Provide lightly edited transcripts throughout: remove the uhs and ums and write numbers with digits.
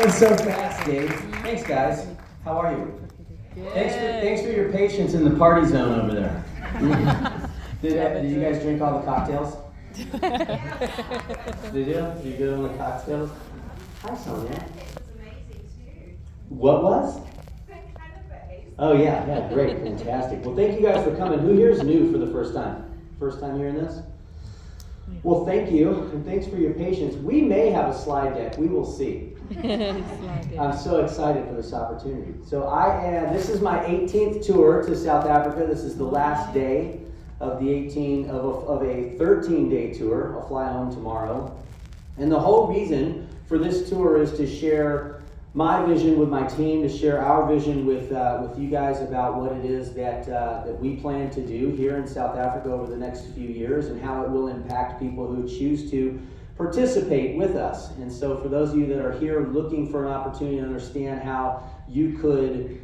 was so fast, Dave. Thanks, guys. How are you? Thanks for your patience in the party zone over there. Did you guys drink all the cocktails? Did you? Did you get on the cocktails? Hi, Sonia. What was? Oh yeah, great, fantastic. Well, thank you guys for coming. Who here is new for the first time? First time hearing this? Well, thank you, and thanks for your patience. We may have a slide deck. We will see. I'm so excited for this opportunity. So this is my 18th tour to South Africa. This is the last day of the a 13-day tour. I'll fly home tomorrow. And the whole reason for this tour is to share my vision with my team, to share our vision with you guys about what it is that we plan to do here in South Africa over the next few years and how it will impact people who choose to participate with us. And so for those of you that are here looking for an opportunity to understand how you could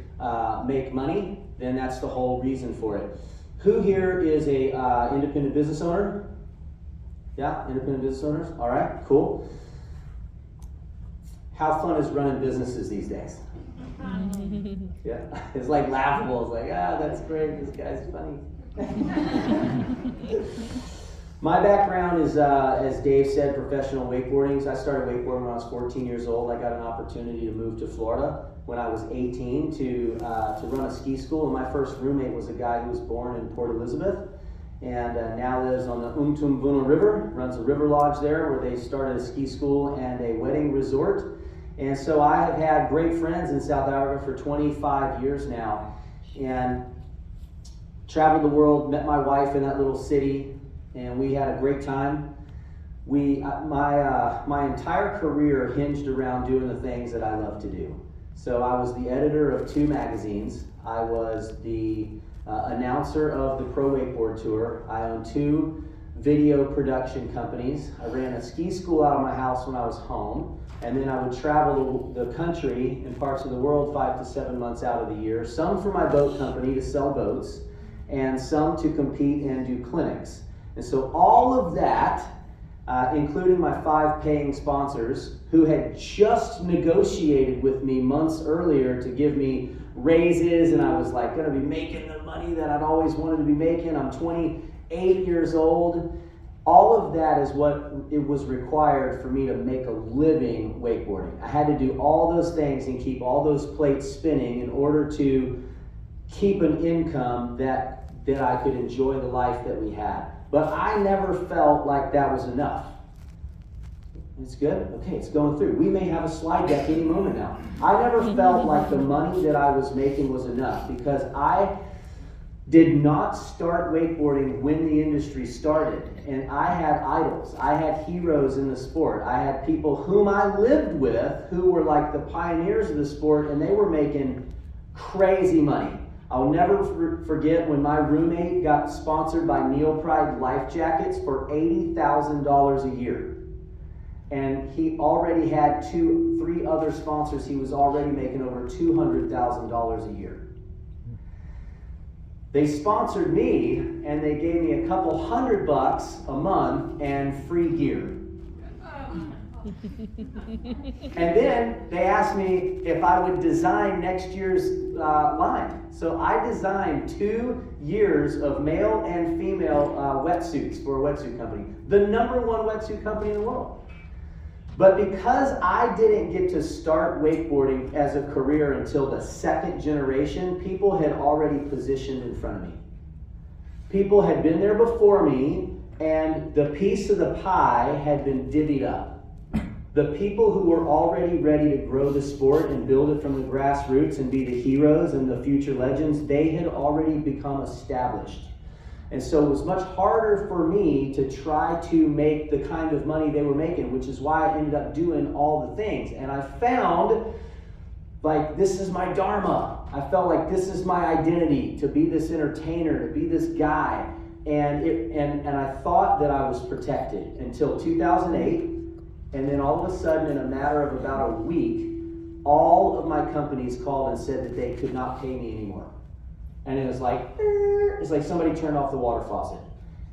make money, then that's the whole reason for it. Who here is a independent business owner? Yeah, independent business owners? All right, cool. How fun is running businesses these days? Yeah, it's like laughable. It's like, that's great, this guy's funny. My background is, as Dave said, professional wakeboarding. I started wakeboarding when I was 14 years old. I got an opportunity to move to Florida when I was 18 to run a ski school. And my first roommate was a guy who was born in Port Elizabeth and now lives on the Umtumvuna River, runs a river lodge there where they started a ski school and a wedding resort. And so I have had great friends in South Africa for 25 years now and traveled the world, met my wife in that little city, and we had a great time. My entire career hinged around doing the things that I love to do. So I was the editor of 2 magazines. I was the announcer of the Pro Wakeboard Tour. I owned 2 video production companies. I ran a ski school out of my house when I was home, and then I would travel the country in parts of the world 5 to 7 months out of the year, some for my boat company to sell boats, and some to compete and do clinics. And so all of that, including my 5 paying sponsors who had just negotiated with me months earlier to give me raises, and I was like going to be making the money that I'd always wanted to be making. I'm 28 years old. All of that is what it was required for me to make a living wakeboarding. I had to do all those things and keep all those plates spinning in order to keep an income that I could enjoy the life that we had. But I never felt like that was enough. It's good? Okay, it's going through. We may have a slide deck any moment now. I never felt like the money that I was making was enough because I did not start wakeboarding when the industry started. And I had idols. I had heroes in the sport. I had people whom I lived with who were like the pioneers of the sport, and they were making crazy money. I'll never forget when my roommate got sponsored by Neil Pride life jackets for $80,000 a year. And he already had 3 other sponsors. He was already making over $200,000 a year. They sponsored me, and they gave me a couple $100 a month and free gear. And then they asked me if I would design next year's line. So I designed 2 years of male and female wetsuits for a wetsuit company. The #1 wetsuit company in the world. But because I didn't get to start wakeboarding as a career until the 2nd generation, people had already positioned in front of me. People had been there before me, and the piece of the pie had been divvied up. The people who were already ready to grow the sport and build it from the grassroots and be the heroes and the future legends, they had already become established. And so it was much harder for me to try to make the kind of money they were making, which is why I ended up doing all the things. And I found, like, this is my dharma. I felt like this is my identity, to be this entertainer, to be this guy. And I thought that I was protected until 2008. And then all of a sudden, in a matter of about a week, all of my companies called and said that they could not pay me anymore. And it was like, it's like somebody turned off the water faucet.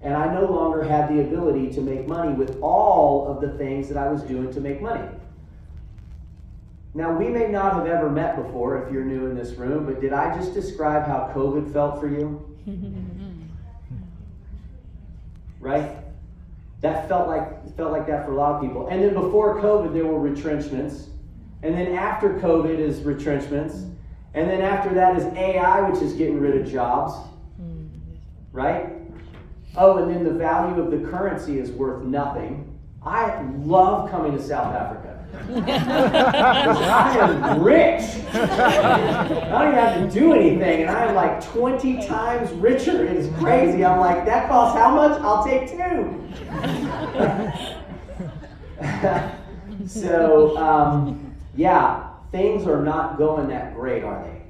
And I no longer had the ability to make money with all of the things that I was doing to make money. Now, we may not have ever met before if you're new in this room, but did I just describe how COVID felt for you? Right? That felt like that for a lot of people. And then before COVID, there were retrenchments. And then after COVID is retrenchments. And then after that is AI, which is getting rid of jobs. Right? Oh, and then the value of the currency is worth nothing. I love coming to South Africa. I am rich. I don't even have to do anything, and I am like 20 times richer. It's crazy. I'm like, that costs how much? I'll take 2. So, yeah, things are not going that great, are they?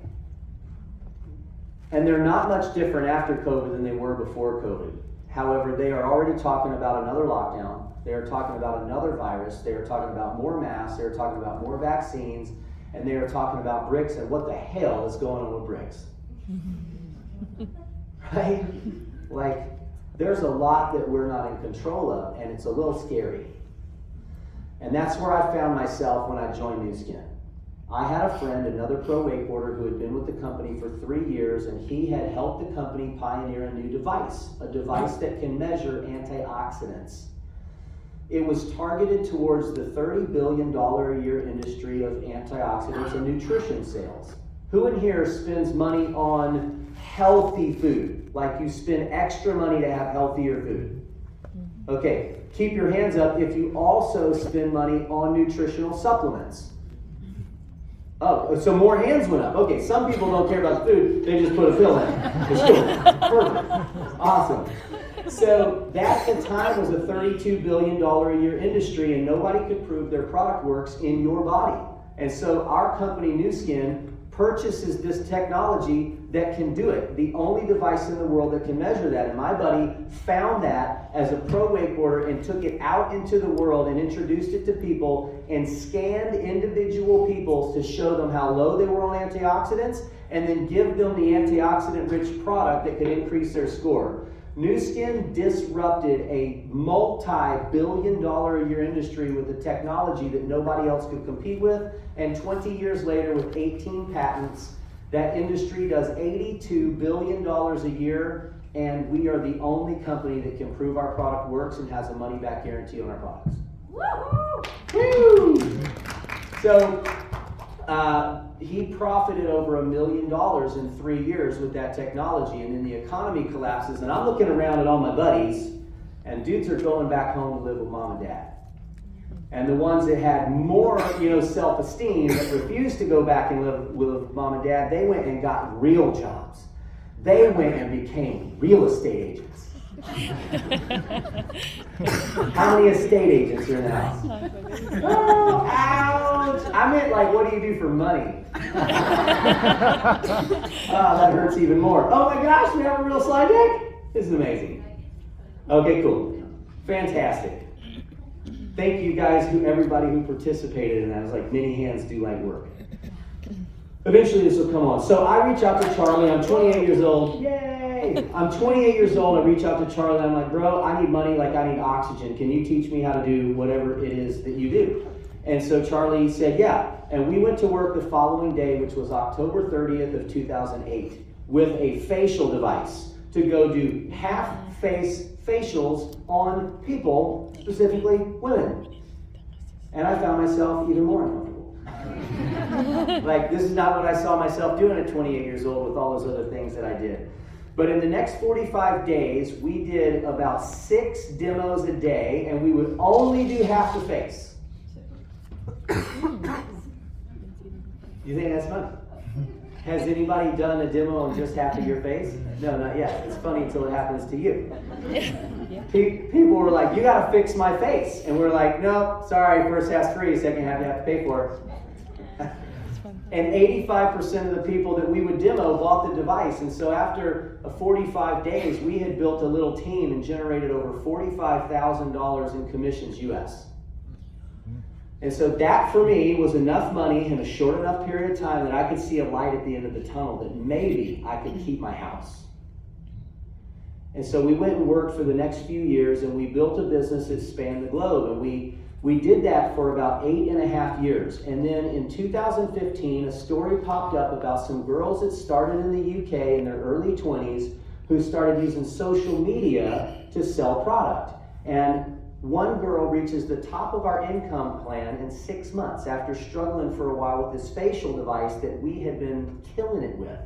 And they're not much different after COVID than they were before COVID. However, they are already talking about another lockdown. They are talking about another virus. They are talking about more masks. They are talking about more vaccines. And they are talking about BRICS and what the hell is going on with BRICS. Right? Like, there's a lot that we're not in control of, and it's a little scary. And that's where I found myself when I joined Nu Skin. I had a friend, another pro wakeboarder, who had been with the company for 3 years, and he had helped the company pioneer a new device, a device that can measure antioxidants. It was targeted towards the $30 billion a year industry of antioxidants and nutrition sales. Who in here spends money on healthy food? Like you spend extra money to have healthier food? Okay, keep your hands up if you also spend money on nutritional supplements. Oh, so more hands went up. Okay, some people don't care about the food, they just put a pill in. It's cool. Perfect. Awesome. So that at the time was a $32 billion a year industry, and nobody could prove their product works in your body. And so our company, Nu Skin, purchases this technology that can do it. The only device in the world that can measure that. And my buddy found that as a pro wakeboarder and took it out into the world and introduced it to people and scanned individual people to show them how low they were on antioxidants and then give them the antioxidant-rich product that could increase their score. Nu Skin disrupted a multi-billion-dollar a year industry with a technology that nobody else could compete with, and 20 years later with 18 patents, that industry does $82 billion a year, and we are the only company that can prove our product works and has a money-back guarantee on our products. Woo! So, he profited over $1 million in 3 years with that technology, and then the economy collapses, and I'm looking around at all my buddies, and dudes are going back home to live with mom and dad. And the ones that had more, self-esteem that refused to go back and live with mom and dad, they went and got real jobs. They went and became real estate agents. How many estate agents are in the house? Oh, ouch! I meant like, what do you do for money? Oh, that hurts even more. Oh my gosh, we have a real slide deck? This is amazing. Okay, cool. Fantastic. Thank you guys, everybody who participated in that. It was like many hands do light work. Eventually this will come on. So I reach out to Charlie. I'm 28 years old. Yay! I'm 28 years old. I reach out to Charlie. I'm like, bro, I need money like I need oxygen. Can you teach me how to do whatever it is that you do? And so Charlie said, yeah. And we went to work the following day, which was October 30th of 2008, with a facial device to go do half-face facials on people, specifically women. And I found myself even more uncomfortable. Like, this is not what I saw myself doing at 28 years old with all those other things that I did. But in the next 45 days, we did about 6 demos a day, and we would only do half the face. You think that's funny? Has anybody done a demo on just half of your face? No, not yet. It's funny until it happens to you. People were like, you gotta fix my face. And we're like, no, sorry, first half's free, second half you have to pay for. And 85% of the people that we would demo bought the device. And so after 45 days, we had built a little team and generated over $45,000 in commissions US. And so that for me was enough money in a short enough period of time that I could see a light at the end of the tunnel that maybe I could keep my house. And so we went and worked for the next few years, and we built a business that spanned the globe. And we We did that for about 8.5 years. And then in 2015, a story popped up about some girls that started in the UK in their early 20s who started using social media to sell product. And one girl reaches the top of our income plan in 6 months after struggling for a while with this facial device that we had been killing it with.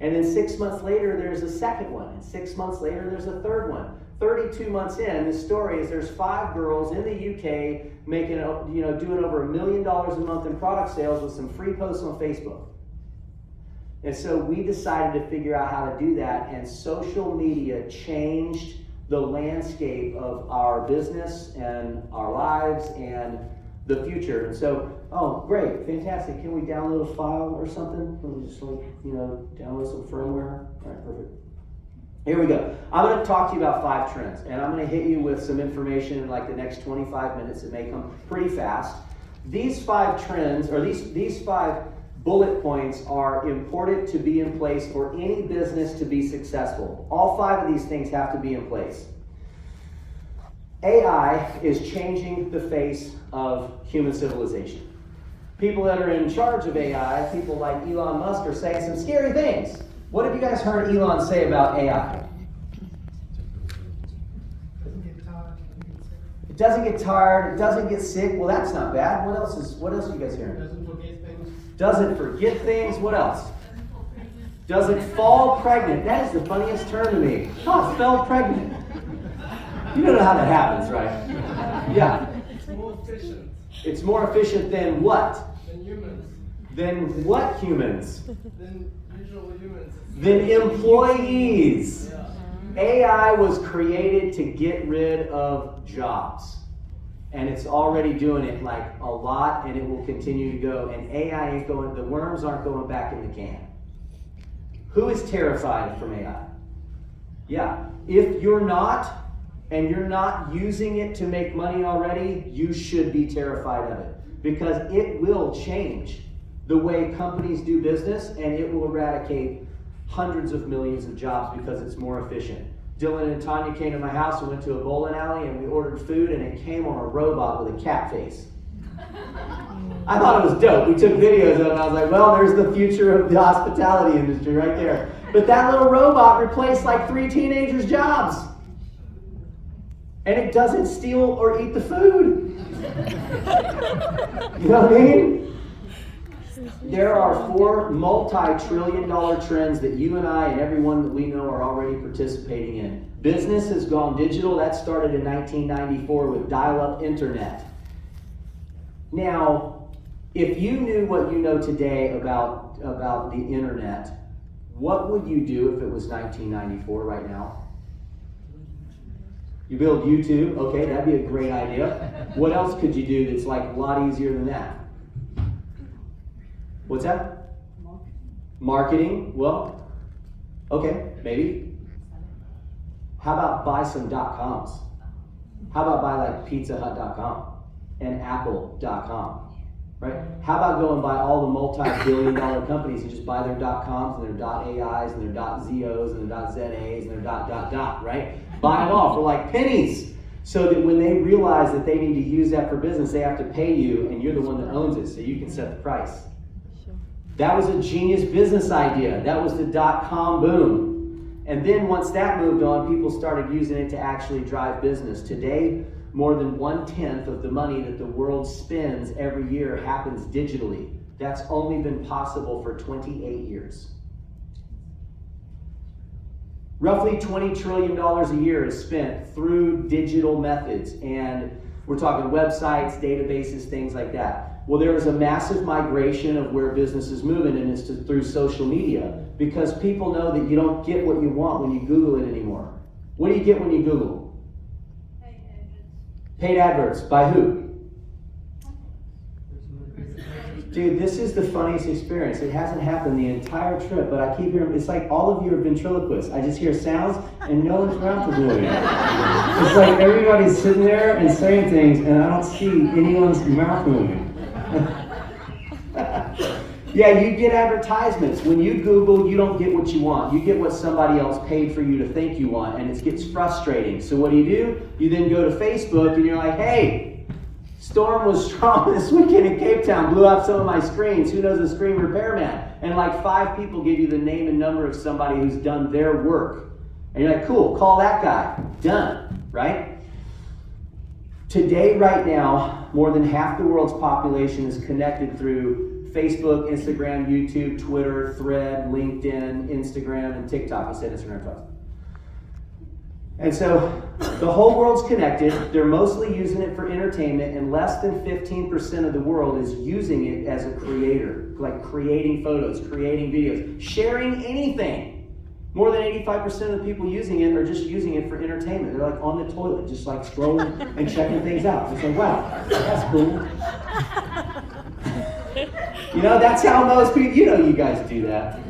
And then 6 months later, there's a second one. And 6 months later, there's a third one. 32 months in, the story is there's 5 girls in the UK making, doing over $1 million a month in product sales with some free posts on Facebook. And so we decided to figure out how to do that, and social media changed the landscape of our business and our lives and the future. And so, oh, great, fantastic. Can we download a file or something? Can we just download some firmware? All right, perfect. Here we go. I'm going to talk to you about 5 trends, and I'm going to hit you with some information in like the next 25 minutes. It may come pretty fast. These 5 trends, or these 5 bullet points, are important to be in place for any business to be successful. All 5 of these things have to be in place. AI is changing the face of human civilization. People that are in charge of AI, people like Elon Musk, are saying some scary things. What have you guys heard Elon say about AI? It doesn't get tired, it doesn't get sick. Well, that's not bad. What else are you guys hearing? Doesn't forget things. Doesn't forget things. What else? Doesn't fall pregnant. That is the funniest term to me. Oh, fell pregnant. You don't know how that happens, right? Yeah. It's more efficient. It's more efficient than what? Than humans. Than what humans? Than usual humans. Than employees. Yeah. AI was created to get rid of jobs. And it's already doing it like a lot, and it will continue to go. And AI ain't going, the worms aren't going back in the can. Who is terrified from AI? Yeah. If you're not, and you're not using it to make money already, you should be terrified of it. Because it will change the way companies do business, and it will eradicate hundreds of millions of jobs because it's more efficient. Dylan and Tanya came to my house and went to a bowling alley, and we ordered food, and it came on a robot with a cat face. I thought it was dope. We took videos of it, and I was like, well, there's the future of the hospitality industry right there. But that little robot replaced like 3 teenagers' jobs. And it doesn't steal or eat the food. You know what I mean? There are 4 multi-trillion-dollar trends that you and I and everyone that we know are already participating in. Business has gone digital. That started in 1994 with dial-up internet. Now, if you knew what you know today about the internet, what would you do if it was 1994 right now? You build YouTube? Okay, that'd be a great idea. What else could you do that's like a lot easier than that? What's that? Marketing. Well, okay, maybe. How about buy some .coms? How about buy like pizzahut.com and apple.com, right? How about go and buy all the multi-billion-dollar companies and just buy their .coms and their .ais and their .zos and their .zas and their ... right? Buy them all for like pennies, so that when they realize that they need to use that for business, they have to pay you, and you're the one that owns it, so you can set the price. That was a genius business idea. That was the .com boom. And then once that moved on, people started using it to actually drive business. Today, more than 1/10 of the money that the world spends every year happens digitally. That's only been possible for 28 years. Roughly $20 trillion a year is spent through digital methods, and we're talking websites, databases, things like that. Well, there is a massive migration of where business is moving, and it's through social media, because people know that you don't get what you want when you Google it anymore. What do you get when you Google? Paid adverts. Paid adverts. By who? Dude, this is the funniest experience. It hasn't happened the entire trip, but I keep hearing, it's like all of you are ventriloquists. I just hear sounds and no one's mouth is moving. It's like everybody's sitting there and saying things and I don't see anyone's mouth moving. Yeah, you get advertisements. When you Google, you don't get what you want. You get what somebody else paid for you to think you want, and it gets frustrating. So what do? You then go to Facebook and you're like, hey, Storm was strong this weekend in Cape Town, blew out some of my screens. Who knows a screen repairman? And like 5 people give you the name and number of somebody who's done their work. And you're like, cool, call that guy. Done, right? Today, right now, more than half the world's population is connected through Facebook, Instagram, YouTube, Twitter, Thread, LinkedIn, Instagram, and TikTok. I said Instagram twice. And so the whole world's connected. They're mostly using it for entertainment, and less than 15% of the world is using it as a creator, like creating photos, creating videos, sharing anything. More than 85% of the people using it are just using it for entertainment. They're like on the toilet, just like scrolling and checking things out. It's like, wow, that's cool. You know, that's how most people, you guys do that.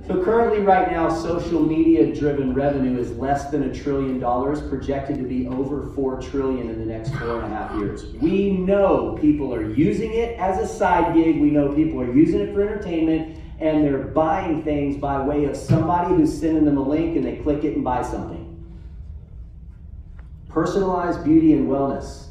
So currently right now, social media driven revenue is less than $1 trillion, projected to be over $4 trillion in the next 4.5 years. We know people are using it as a side gig. We know people are using it for entertainment, and they're buying things by way of somebody who's sending them a link and they click it and buy something. Personalized beauty and wellness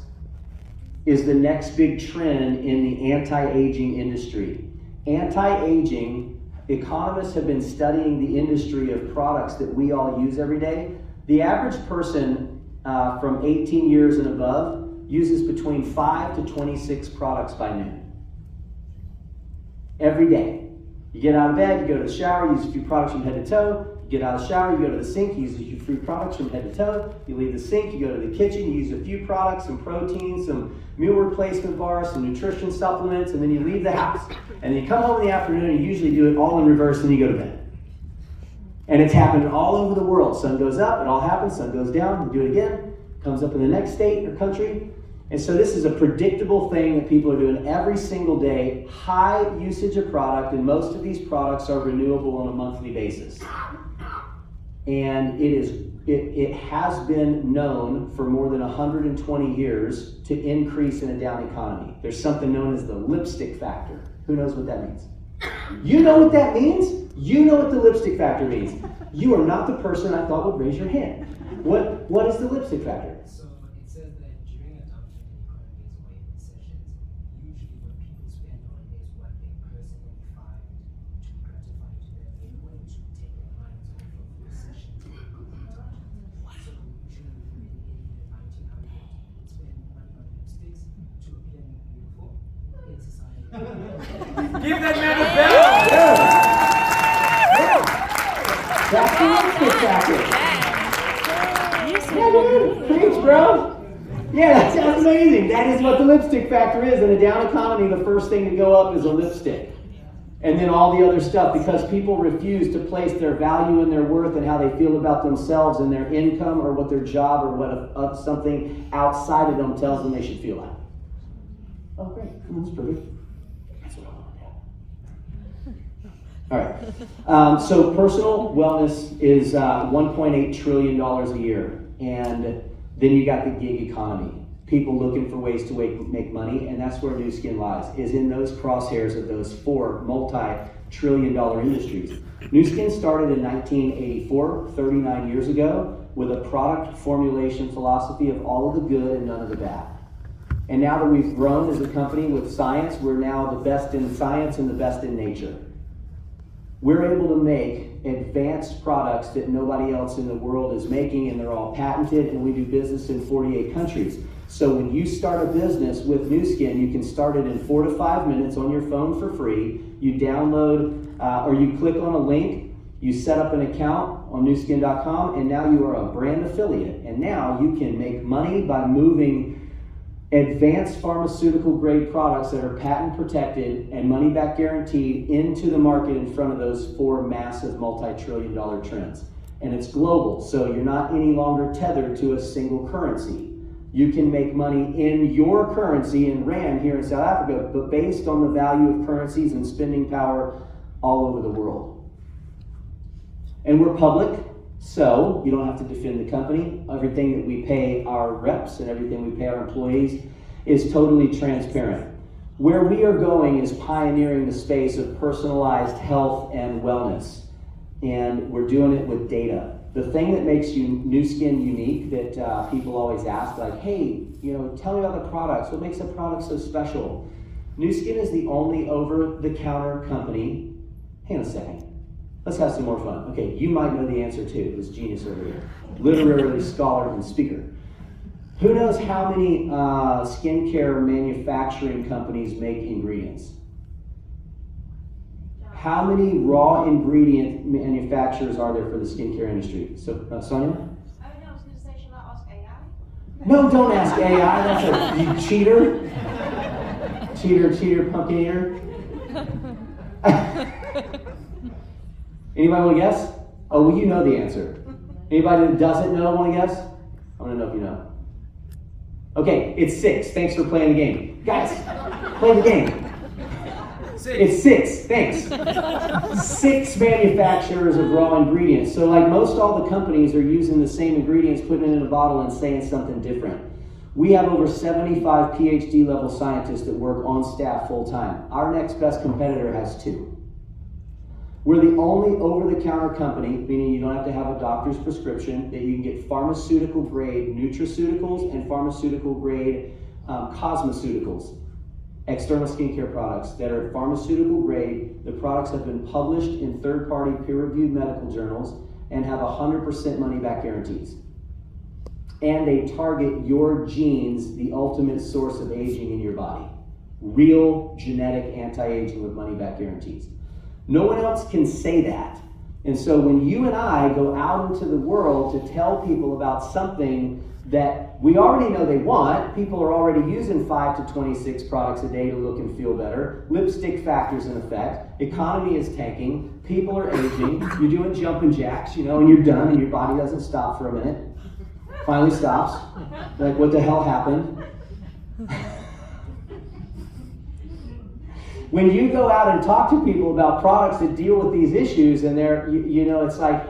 is the next big trend in the anti-aging industry. Anti-aging, economists have been studying the industry of products that we all use every day. The average person from 18 years and above uses between 5 to 26 products by noon. Every day. You get out of bed, you go to the shower, use a few products from head to toe. You get out of the shower, you go to the sink, you use a few products from head to toe. You leave the sink, you go to the kitchen, you use a few products, some protein, some meal replacement bars, some nutrition supplements, and then you leave the house. And then you come home in the afternoon and you usually do it all in reverse, and you go to bed. And it's happened all over the world. Sun goes up, it all happens, sun goes down, you do it again, comes up in the next state or country. And so this is a predictable thing that people are doing every single day. High usage of product, and most of these products are renewable on a monthly basis. And it has been known for more than 120 years to increase in a down economy. There's something known as the lipstick factor. Who knows what that means? You know what that means? You know what the lipstick factor means. You are not the person I thought would raise your hand. What is the lipstick factor? So it says that during a downturn in economies or in recessions, usually what people spend on is what they personally find to be gratifying to them in order to take their minds off of the recession and downturn. So usually in the 1900s, people would spend money on lipsticks to appear beautiful in society. Give that man a bell! That's the lipstick factor. Yeah, dude. Preach, bro. Yeah, that sounds amazing. That is what the lipstick factor is. In a down economy, the first thing to go up is a lipstick. And then all the other stuff, because people refuse to place their value and their worth and how they feel about themselves and their income or what their job or what something outside of them tells them they should feel like. Oh, great. That's perfect. That's what I want to do. All right. So personal wellness is $1.8 trillion a year. And then you got the gig economy. People looking for ways to make money, and that's where Nu Skin lies, is in those crosshairs of those 4 multi-trillion-dollar industries. Nu Skin started in 1984, 39 years ago, with a product formulation philosophy of all of the good and none of the bad. And now that we've grown as a company with science, we're now the best in science and the best in nature. We're able to make advanced products that nobody else in the world is making, and they're all patented, and we do business in 48 countries. So when you start a business with Nu Skin, you can start it in 4 to 5 minutes on your phone for free. You download or you click on a link, you set up an account on nuskin.com, and now you are a brand affiliate. And now you can make money by moving advanced pharmaceutical grade products that are patent protected and money back guaranteed into the market in front of those 4 massive multi-trillion-dollar trends. And it's global, so you're not any longer tethered to a single currency. You can make money in your currency in Rand here in South Africa, but based on the value of currencies and spending power all over the world. And we're public, so you don't have to defend the company. Everything that we pay our reps and everything we pay our employees is totally transparent. Where we are going is pioneering the space of personalized health and wellness. And we're doing it with data. The thing that makes Nu Skin unique that people always ask, like, hey, tell me about the products. What makes a product so special? Nu Skin is the only over-the-counter company. Hang on a second. Let's have some more fun. Okay, you might know the answer too, this genius over here. Literary scholar and speaker. Who knows how many skincare manufacturing companies make ingredients? How many raw ingredient manufacturers are there for the skincare industry? So, Sonia? I was going to say, should I ask AI? No, don't ask AI. That's you cheater. Cheater, pumpkin eater. Anybody want to guess? Oh, well, you know the answer. Anybody that doesn't know want to guess? I want to know if you know. Okay, it's 6. Thanks for playing the game. Guys, play the game. It's 6. Thanks. 6 manufacturers of raw ingredients. So like most all the companies are using the same ingredients, putting it in a bottle and saying something different. We have over 75 PhD level scientists that work on staff full time. Our next best competitor has 2. We're the only over-the-counter company, meaning you don't have to have a doctor's prescription, that you can get pharmaceutical grade nutraceuticals and pharmaceutical grade cosmeceuticals, external skincare products that are pharmaceutical grade. The products have been published in third-party peer-reviewed medical journals and have 100% money-back guarantees. And they target your genes, the ultimate source of aging in your body. Real genetic anti-aging with money-back guarantees. No one else can say that. And so when you and I go out into the world to tell people about something that we already know they want, people are already using 5 to 26 products a day to look and feel better, lipstick factors in effect, economy is tanking, people are aging, you're doing jumping jacks, and you're done and your body doesn't stop for a minute. Finally stops. Like, what the hell happened? When you go out and talk to people about products that deal with these issues, and they're, it's like,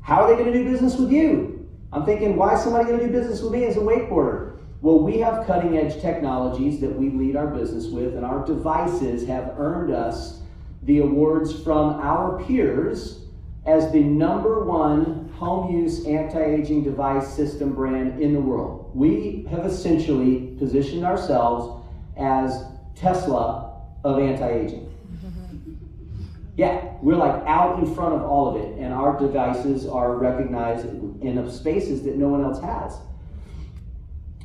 how are they going to do business with you? I'm thinking, why is somebody going to do business with me as a wakeboarder? Well, we have cutting edge technologies that we lead our business with, and our devices have earned us the awards from our peers as the #1 home use anti-aging device system brand in the world. We have essentially positioned ourselves as Tesla of anti-aging. Yeah, we're like out in front of all of it, and our devices are recognized in spaces that no one else has.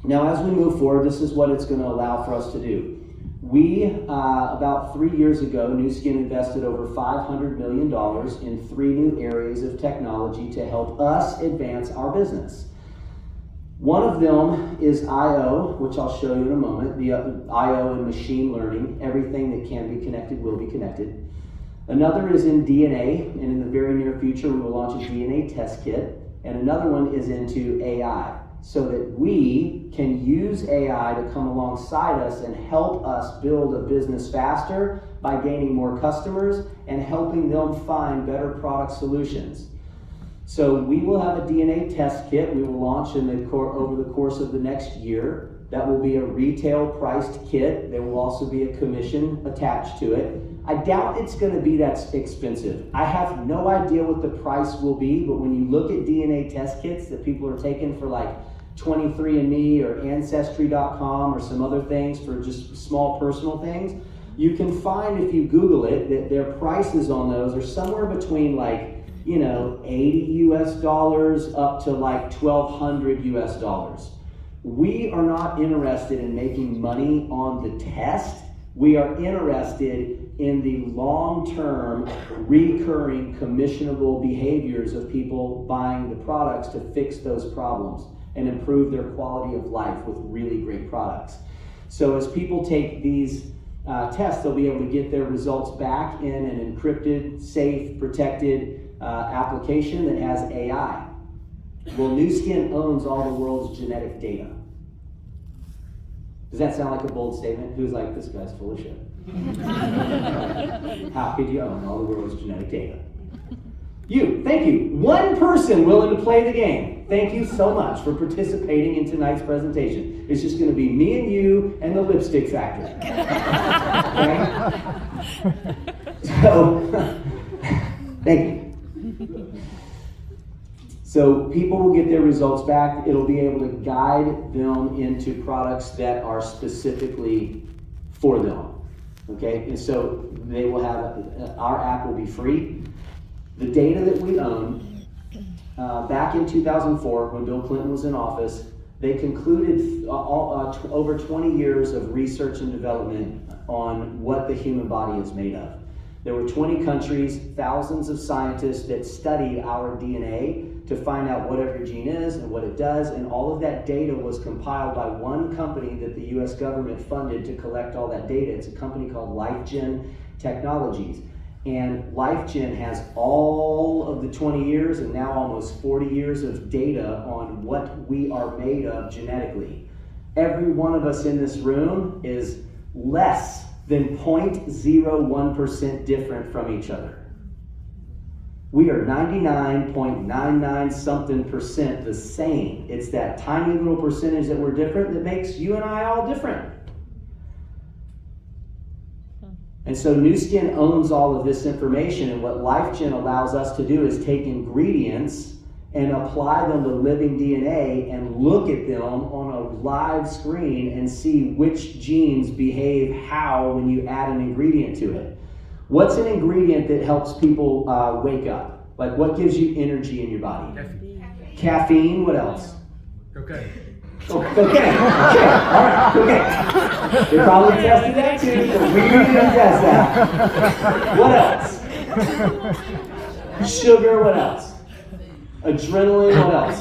Now, as we move forward, this is what it's going to allow for us to do. We, about 3 years ago, Nu Skin invested over $500 million in 3 new areas of technology to help us advance our business. One of them is I/O, which I'll show you in a moment. The I/O and machine learning. Everything that can be connected will be connected. Another is in DNA, and in the very near future we will launch a DNA test kit. And another one is into AI, so that we can use AI to come alongside us and help us build a business faster by gaining more customers and helping them find better product solutions. So we will have a DNA test kit we will launch over the course of the next year. That will be a retail priced kit. There will also be a commission attached to it. I doubt it's going to be that expensive. I have no idea what the price will be, but when you look at DNA test kits that people are taking for like 23andMe or Ancestry.com or some other things for just small personal things, you can find, if you Google it, that their prices on those are somewhere between like, $80 US up to like $1,200 US. We are not interested in making money on the test. We are interested in the long-term, recurring, commissionable behaviors of people buying the products to fix those problems and improve their quality of life with really great products. So as people take these tests, they'll be able to get their results back in an encrypted, safe, protected application that has AI. Well, Nu Skin owns all the world's genetic data. Does that sound like a bold statement? Who's like, this guy's full of shit? How could you own all the world's genetic data? You, thank you. One person willing to play the game. Thank you so much for participating in tonight's presentation. It's just going to be me and you and the lipstick factory. Okay? So, thank you. So people will get their results back. It'll be able to guide them into products that are specifically for them. Okay, and so they will have, our app will be free. The data that we own, back in 2004, when Bill Clinton was in office, they concluded over 20 years of research and development on what the human body is made of. There were 20 countries, thousands of scientists that studied our DNA to find out what every gene is and what it does, and all of that data was compiled by one company that the US government funded to collect all that data. It's a company called LifeGen Technologies. And LifeGen has all of the 20 years and now almost 40 years of data on what we are made of genetically. Every one of us in this room is less than 0.01% different from each other. We are 99.99 something percent the same. It's that tiny little percentage that we're different that makes you and I all different. And so Nu Skin owns all of this information, and what LifeGen allows us to do is take ingredients and apply them to living DNA and look at them on a live screen and see which genes behave how when you add an ingredient to it. What's an ingredient that helps people wake up? Like, what gives you energy in your body? Caffeine. What else? Okay. Oh, okay. All right. Okay. They probably tested that too, but we didn't test that. What else? Sugar. What else? Adrenaline. What else?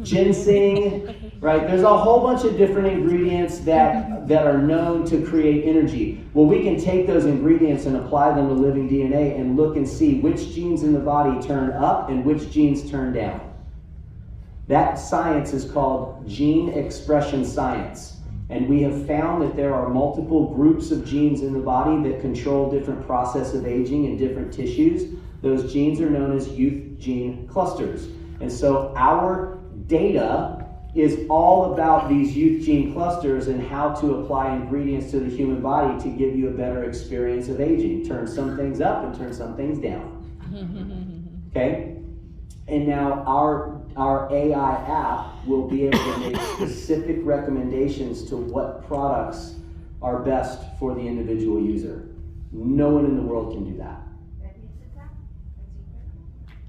Ginseng. Right? There's a whole bunch of different ingredients that are known to create energy. Well, we can take those ingredients and apply them to living DNA and look and see which genes in the body turn up and which genes turn down. That science is called gene expression science. And we have found that there are multiple groups of genes in the body that control different process of aging in different tissues. Those genes are known as youth gene clusters. And so our data is all about these youth gene clusters and how to apply ingredients to the human body to give you a better experience of aging. Turn some things up and turn some things down. Okay? And now our AI app will be able to make specific recommendations to what products are best for the individual user. No one in the world can do that.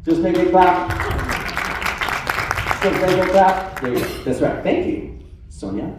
Just make it clap. Just make it clap. There you go. That's right. Thank you, Sonia.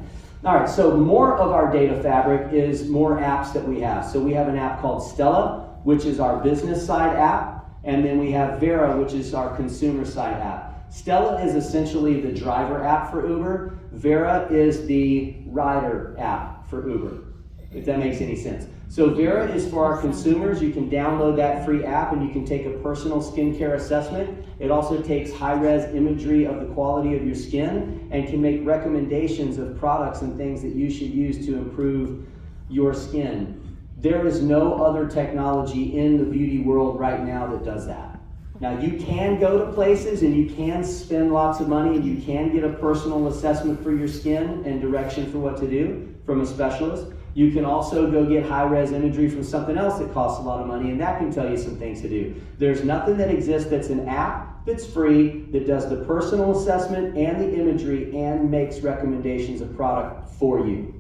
All right, so more of our data fabric is more apps that we have. So we have an app called Stella, which is our business side app. And then we have Vera, which is our consumer side app. Stella is essentially the driver app for Uber. Vera is the rider app for Uber, if that makes any sense. So Vera is for our consumers. You can download that free app and you can take a personal skincare assessment. It also takes high-res imagery of the quality of your skin and can make recommendations of products and things that you should use to improve your skin. There is no other technology in the beauty world right now that does that. Now, you can go to places and you can spend lots of money and you can get a personal assessment for your skin and direction for what to do from a specialist. You can also go get high-res imagery from something else that costs a lot of money, and that can tell you some things to do. There's nothing that exists that's an app that's free, that does the personal assessment and the imagery and makes recommendations of product for you.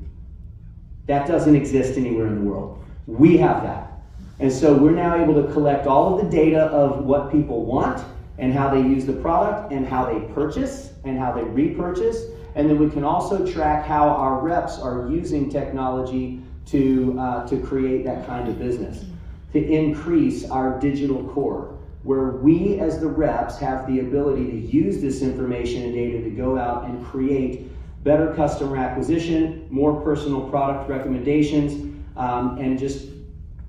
That doesn't exist anywhere in the world. We have that. And so we're now able to collect all of the data of what people want and how they use the product and how they purchase and how they repurchase. And then we can also track how our reps are using technology to create that kind of business, to increase our digital core, where we as the reps have the ability to use this information and data to go out and create better customer acquisition, more personal product recommendations, and just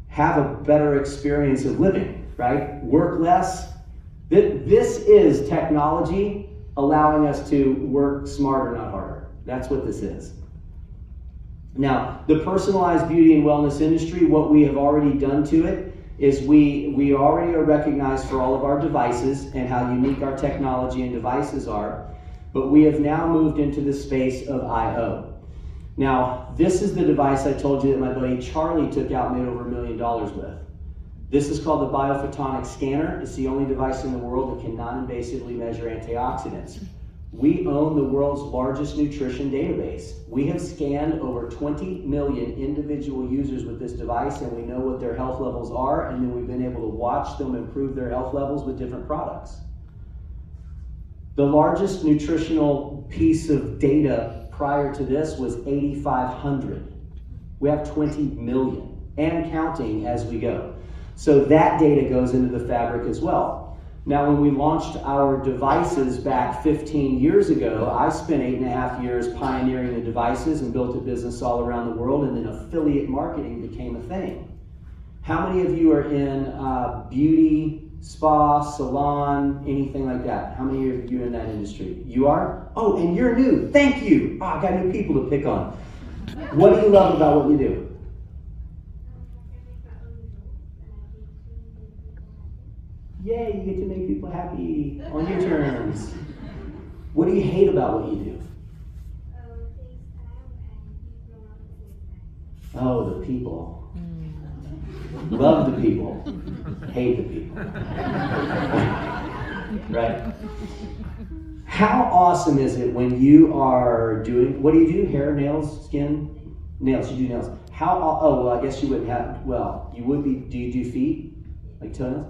have a better experience of living, right? Work less. This is technology allowing us to work smarter, not harder. That's what this is. Now, the personalized beauty and wellness industry, what we have already done to it is we already are recognized for all of our devices and how unique our technology and devices are, but we have now moved into the space of I/O. Now, this is the device I told you that my buddy Charlie took out and made over $1 million with. This is called the biophotonic scanner. It's the only device in the world that can non-invasively measure antioxidants. We own the world's largest nutrition database. We have scanned over 20 million individual users with this device, and we know what their health levels are, and then we've been able to watch them improve their health levels with different products. The largest nutritional piece of data prior to this was 8,500. We have 20 million and counting as we go. So that data goes into the fabric as well. Now, when we launched our devices back 15 years ago, I spent 8.5 years pioneering the devices and built a business all around the world, and then affiliate marketing became a thing. How many of you are in beauty, spa, salon, anything like that? How many of you are in that industry? You are? Oh, and you're new. Thank you. Oh, I got new people to pick on. What do you love about what you do? Yay, you get to make people happy on your terms. What do you hate about what you do? Oh, the people. Love the people. Hate the people. Right? How awesome is it when you are doing, what do you do? Hair, nails, skin? Nails, you do nails. Well, I guess you wouldn't have, you would be, do you do feet? Like toenails?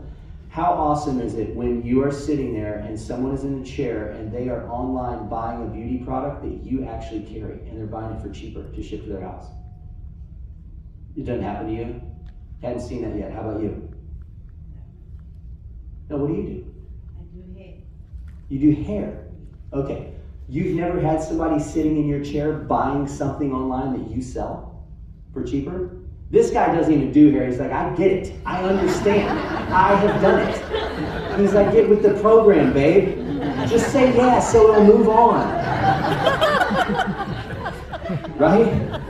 How awesome is it when you are sitting there and someone is in a chair and they are online buying a beauty product that you actually carry, and they're buying it for cheaper to ship to their house? It doesn't happen to you? Hadn't seen that yet. How about you? No, what do you do? I do hair. You do hair. Okay. You've never had somebody sitting in your chair buying something online that you sell for cheaper? This guy doesn't even do hair. He's like, I get it. I understand. I have done it. He's like, get with the program, babe. Just say yes so it'll move on. Right?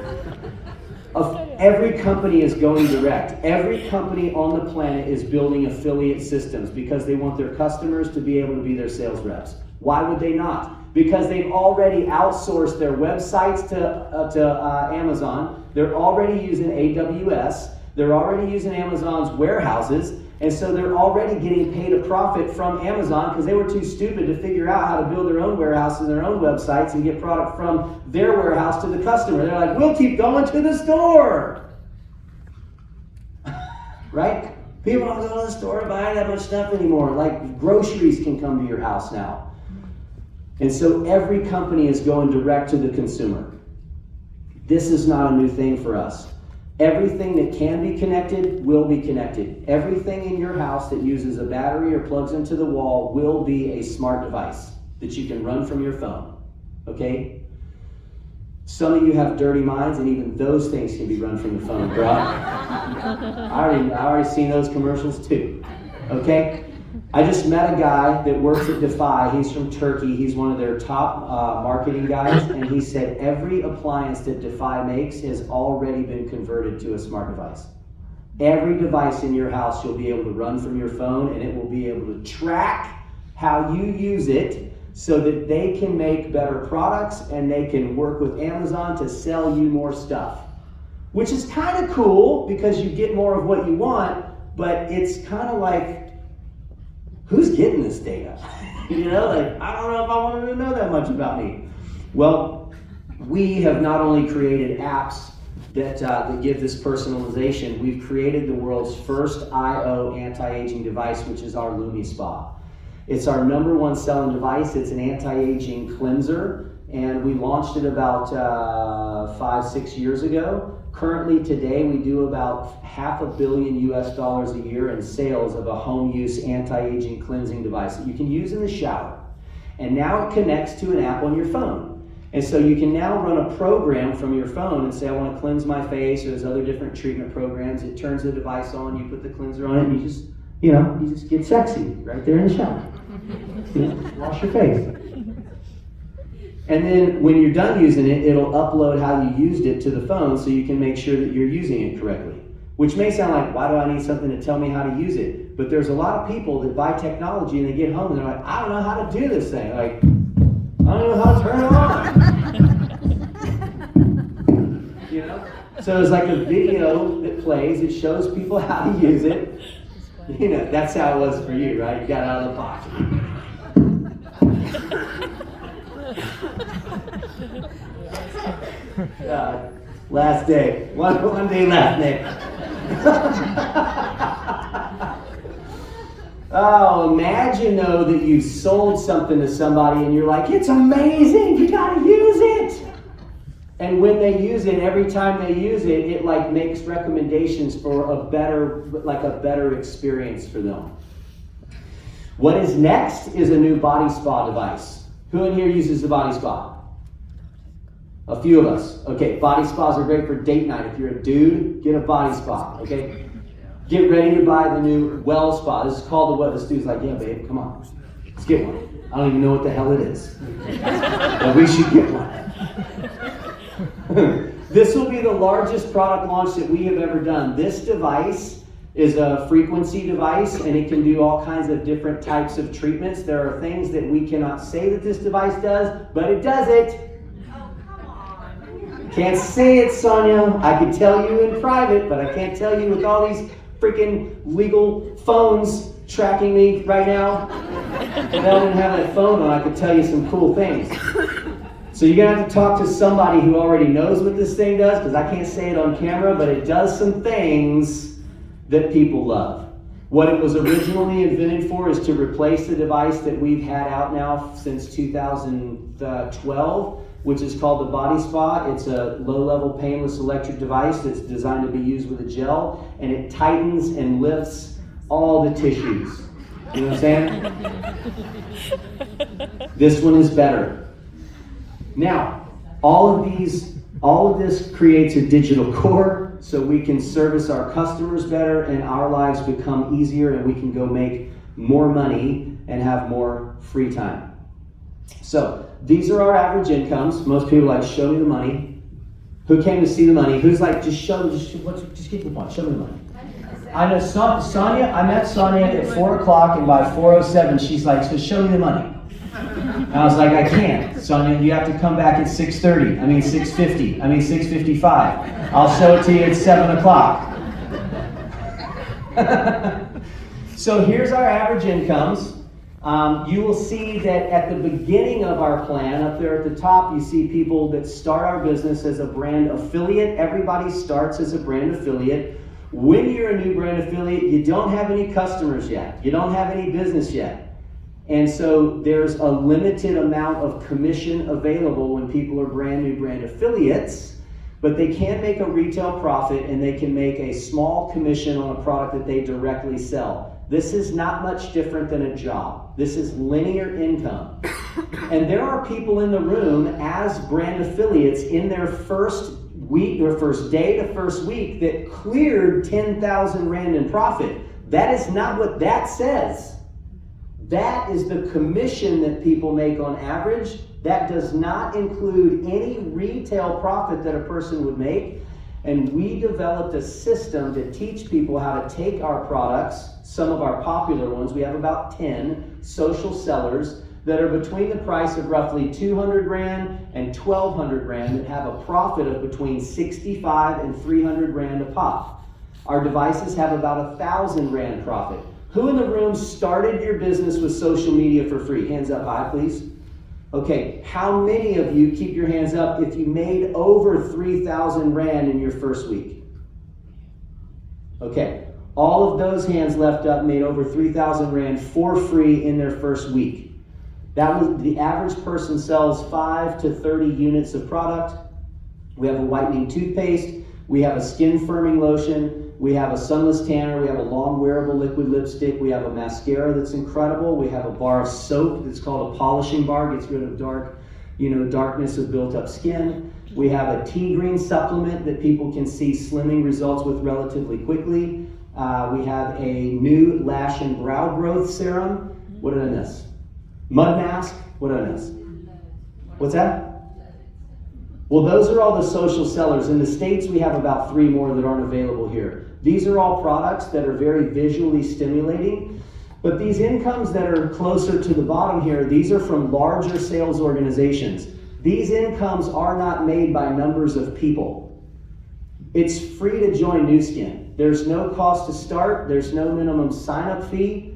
Every company is going direct. Every company on the planet is building affiliate systems because they want their customers to be able to be their sales reps. Why would they not? Because they've already outsourced their websites to Amazon. They're already using AWS. They're already using Amazon's warehouses. And so they're already getting paid a profit from Amazon because they were too stupid to figure out how to build their own warehouses and their own websites and get product from their warehouse to the customer. They're like, we'll keep going to the store. Right? People don't go to the store to buy that much stuff anymore. Like groceries can come to your house now. And so every company is going direct to the consumer. This is not a new thing for us. Everything that can be connected will be connected. Everything in your house that uses a battery or plugs into the wall will be a smart device that you can run from your phone. Okay? Some of you have dirty minds, and even those things can be run from the phone, bro. I already seen those commercials too. Okay? I just met a guy that works at Defy. He's from Turkey. He's one of their top marketing guys, and he said every appliance that Defy makes has already been converted to a smart device. Every device in your house you'll be able to run from your phone, and it will be able to track how you use it so that they can make better products and they can work with Amazon to sell you more stuff. Which is kind of cool because you get more of what you want, but it's kind of like, who's getting this data? You know, like, I don't know if I wanted to know that much about me. Well, we have not only created apps that give this personalization, we've created the world's first IO anti-aging device, which is our LumiSpa. It's our 5 selling device. It's an anti-aging cleanser, and we launched it about 5-6 years ago. Currently today we do about $500 million a year in sales of a home use anti-aging cleansing device that you can use in the shower. And now it connects to an app on your phone. And so you can now run a program from your phone and say, I want to cleanse my face, or there's other different treatment programs. It turns the device on, you put the cleanser on it, and you just get sexy right there in the shower. Wash your face. And then when you're done using it, it'll upload how you used it to the phone so you can make sure that you're using it correctly. Which may sound like, why do I need something to tell me how to use it? But there's a lot of people that buy technology and they get home and they're like, I don't know how to do this thing. Like, I don't know how to turn it on. You know? So there's like a video that plays. It shows people how to use it. You know, that's how it was for you, right? You got out of the box. Last day. One day left, Nick. Oh, imagine though that you sold something to somebody and you're like, it's amazing, you gotta use it. And when they use it, every time they use it, it like makes recommendations for a better experience for them. What is next is a new body spa device. Who in here uses the body spa? A few of us. Okay, body spas are great for date night. If you're a dude, get a body spa, okay? Get ready to buy the new well spa. This is called the what? This dude's like, yeah, babe, come on. Let's get one. I don't even know what the hell it is. But we should get one. This will be the largest product launch that we have ever done. This device is a frequency device, and it can do all kinds of different types of treatments. There are things that we cannot say that this device does, but it does it. Oh, come on. Can't say it, Sonia. I could tell you in private, but I can't tell you with all these freaking legal phones tracking me right now. If I didn't have that phone on, I could tell you some cool things. So you're going to have to talk to somebody who already knows what this thing does, because I can't say it on camera, but it does some things that people love. What it was originally invented for is to replace the device that we've had out now since 2012, which is called the Body Spa. It's a low-level painless electric device that's designed to be used with a gel, and it tightens and lifts all the tissues. You know what I'm saying? This one is better. Now, all of this creates a digital core so we can service our customers better and our lives become easier and we can go make more money and have more free time. So, these are our average incomes. Most people are like, show me the money. Who came to see the money? Who's like, just keep the point, show me the money. I know Sonia, I met Sonia at 4 o'clock and by 4:07 she's like, so show me the money. And I was like, I can't. Sonia, you have to come back at 6:30. 6:50. 6:55. I'll show it to you at 7 o'clock. So here's our average incomes. You will see that at the beginning of our plan, up there at the top, you see people that start our business as a brand affiliate. Everybody starts as a brand affiliate. When you're a new brand affiliate, you don't have any customers yet. You don't have any business yet. And so there's a limited amount of commission available when people are brand new brand affiliates, but they can make a retail profit and they can make a small commission on a product that they directly sell. This is not much different than a job. This is linear income. And there are people in the room as brand affiliates in their first week or first day to first week that cleared 10,000 Rand in profit. That is not what that says. That is the commission that people make on average. That does not include any retail profit that a person would make. And we developed a system to teach people how to take our products, some of our popular ones. We have about 10 social sellers that are between the price of roughly 200 Rand and 1,200 Rand that have a profit of between 65 and 300 Rand a pop. Our devices have about 1,000 Rand profit. Who in the room started your business with social media for free? Hands up high, please. Okay, how many of you, keep your hands up, if you made over 3,000 Rand in your first week? Okay, all of those hands left up made over 3,000 Rand for free in their first week. That was the average person sells 5 to 30 units of product. We have a whitening toothpaste. We have a skin firming lotion. We have a sunless tanner. We have a long wearable liquid lipstick. We have a mascara that's incredible. We have a bar of soap that's called a polishing bar. Gets rid of darkness of built up skin. We have a tea green supplement that people can see slimming results with relatively quickly. We have a new lash and brow growth serum. What did I miss? Mud mask. What did I miss? What's that? Well, those are all the social sellers. In the States, we have about 3 more that aren't available here. These are all products that are very visually stimulating, but these incomes that are closer to the bottom here, these are from larger sales organizations. These incomes are not made by numbers of people. It's free to join Nu Skin. There's no cost to start. There's no minimum sign-up fee.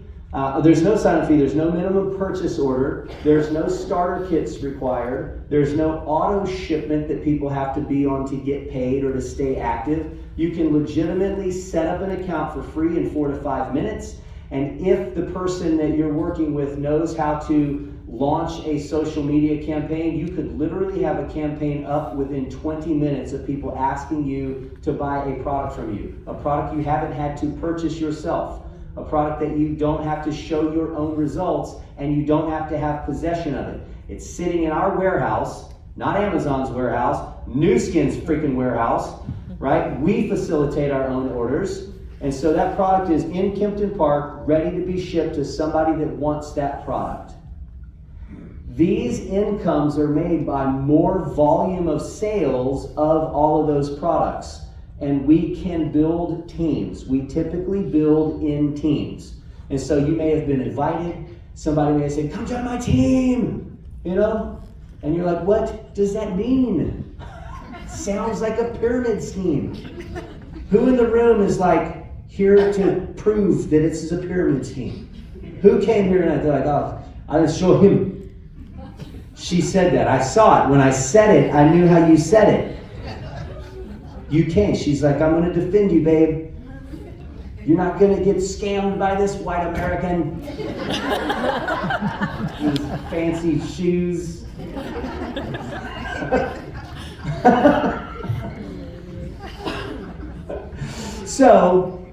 There's no sign-up fee. There's no minimum purchase order. There's no starter kits required. There's no auto shipment that people have to be on to get paid or to stay active. You can legitimately set up an account for free in 4 to 5 minutes. And if the person that you're working with knows how to launch a social media campaign, you could literally have a campaign up within 20 minutes of people asking you to buy a product from you. A product you haven't had to purchase yourself. A product that you don't have to show your own results and you don't have to have possession of it. It's sitting in our warehouse, not Amazon's warehouse, Nu Skin's freaking warehouse, right? We facilitate our own orders. And so that product is in Kempton Park, ready to be shipped to somebody that wants that product. These incomes are made by more volume of sales of all of those products. And we can build teams. We typically build in teams. And so you may have been invited. Somebody may have said, come join my team, you know? And you're like, what does that mean? Sounds like a pyramid scheme. Who in the room is like here to prove that this is a pyramid scheme? Who came here tonight? They're like, oh, I didn't show him. She said that. I saw it. When I said it, I knew how you said it. You can't. She's like, I'm going to defend you, babe. You're not going to get scammed by this white American. These fancy shoes. So,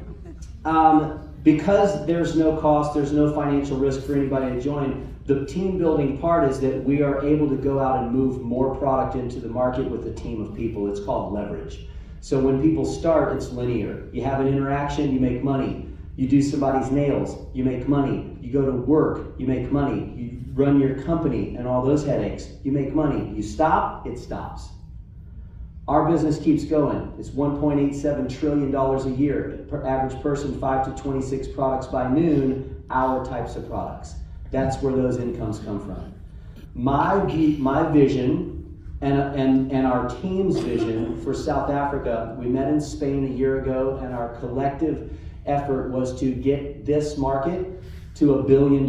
because there's no cost, there's no financial risk for anybody to join, the team building part is that we are able to go out and move more product into the market with a team of people. It's called leverage. So when people start, it's linear. You have an interaction, you make money. You do somebody's nails, you make money. You go to work, you make money. You run your company and all those headaches, you make money. You stop, it stops. Our business keeps going. It's $1.87 trillion a year. Per average person, 5 to 26 products by noon, our types of products. That's where those incomes come from. My vision and our team's vision for South Africa, we met in Spain a year ago, and our collective effort was to get this market to $1 billion.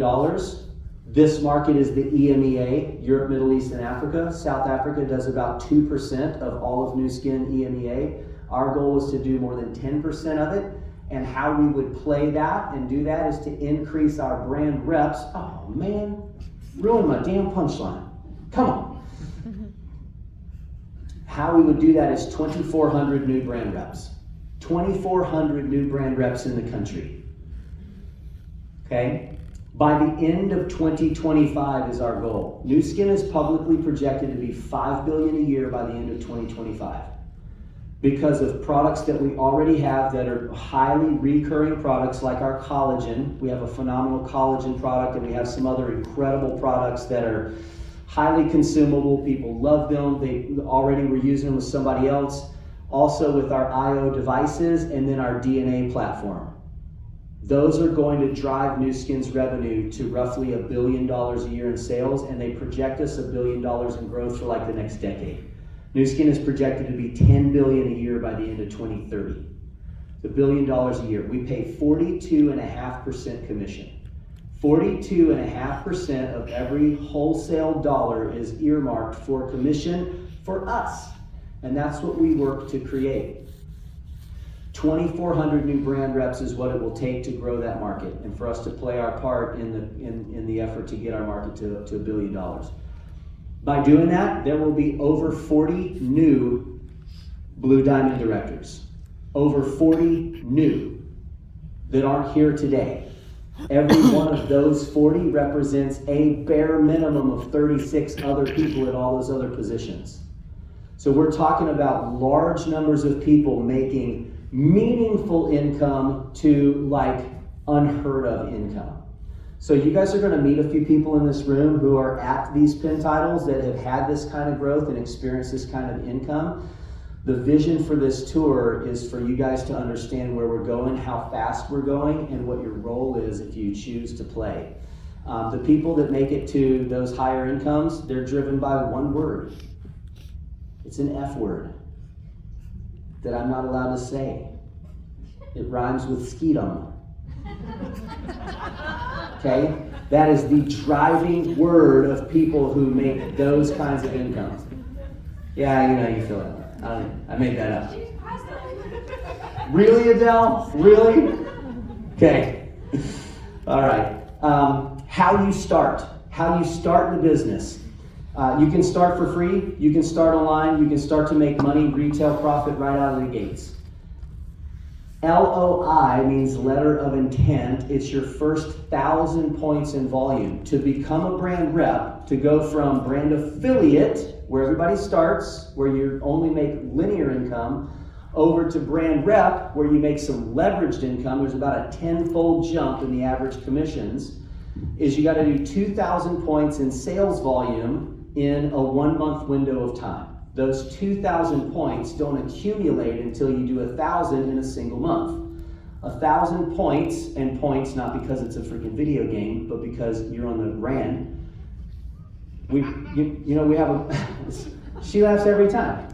This market is the EMEA, Europe, Middle East, and Africa. South Africa does about 2% of all of Nu Skin EMEA. Our goal is to do more than 10% of it. And how we would play that and do that is to increase our brand reps. Oh man, ruined my damn punchline. Come on. How we would do that is 2,400 new brand reps. 2,400 new brand reps in the country. Okay? By the end of 2025 is our goal. Nu Skin is publicly projected to be $5 billion a year by the end of 2025. Because of products that we already have that are highly recurring products like our collagen. We have a phenomenal collagen product, and we have some other incredible products that are highly consumable. People love them. They already were using them with somebody else. Also with our IO devices and then our DNA platform. Those are going to drive Nu Skin's revenue to roughly $1 billion a year in sales, and they project us $1 billion in growth for like the next decade. Nu Skin is projected to be $10 billion a year by the end of 2030. It's $1 billion a year. We pay 42.5% commission. 42.5% of every wholesale dollar is earmarked for commission for us. And that's what we work to create. 2,400 new brand reps is what it will take to grow that market and for us to play our part in the effort to get our market to $1 billion. By doing that, there will be over 40 new Blue Diamond directors. Over 40 new that aren't here today. Every one of those 40 represents a bare minimum of 36 other people at all those other positions. So we're talking about large numbers of people making meaningful income to like unheard of income. So you guys are going to meet a few people in this room who are at these pin titles that have had this kind of growth and experienced this kind of income. The vision for this tour is for you guys to understand where we're going, how fast we're going, and what your role is if you choose to play. The people that make it to those higher incomes, they're driven by one word. It's an F word. that I'm not allowed to say. It rhymes with skeetum. Okay? That is the driving word of people who make those kinds of incomes. Yeah, you feel it. I made that up. Really, Adele? Really? Okay. All right. How you start. How you start the business. You can start for free. You can start online. You can start to make money, retail profit right out of the gates. LOI means letter of intent. It's your first 1,000 points in volume. To become a brand rep, to go from brand affiliate, where everybody starts, where you only make linear income, over to brand rep, where you make some leveraged income. There's about a 10-fold jump in the average commissions. Is you got to do 2,000 points in sales volume in a 1-month window of time. Those 2,000 points don't accumulate until you do 1,000 in a single month. 1,000 points, and points not because it's a freaking video game, but because you're on the brand. We have a. She laughs every time.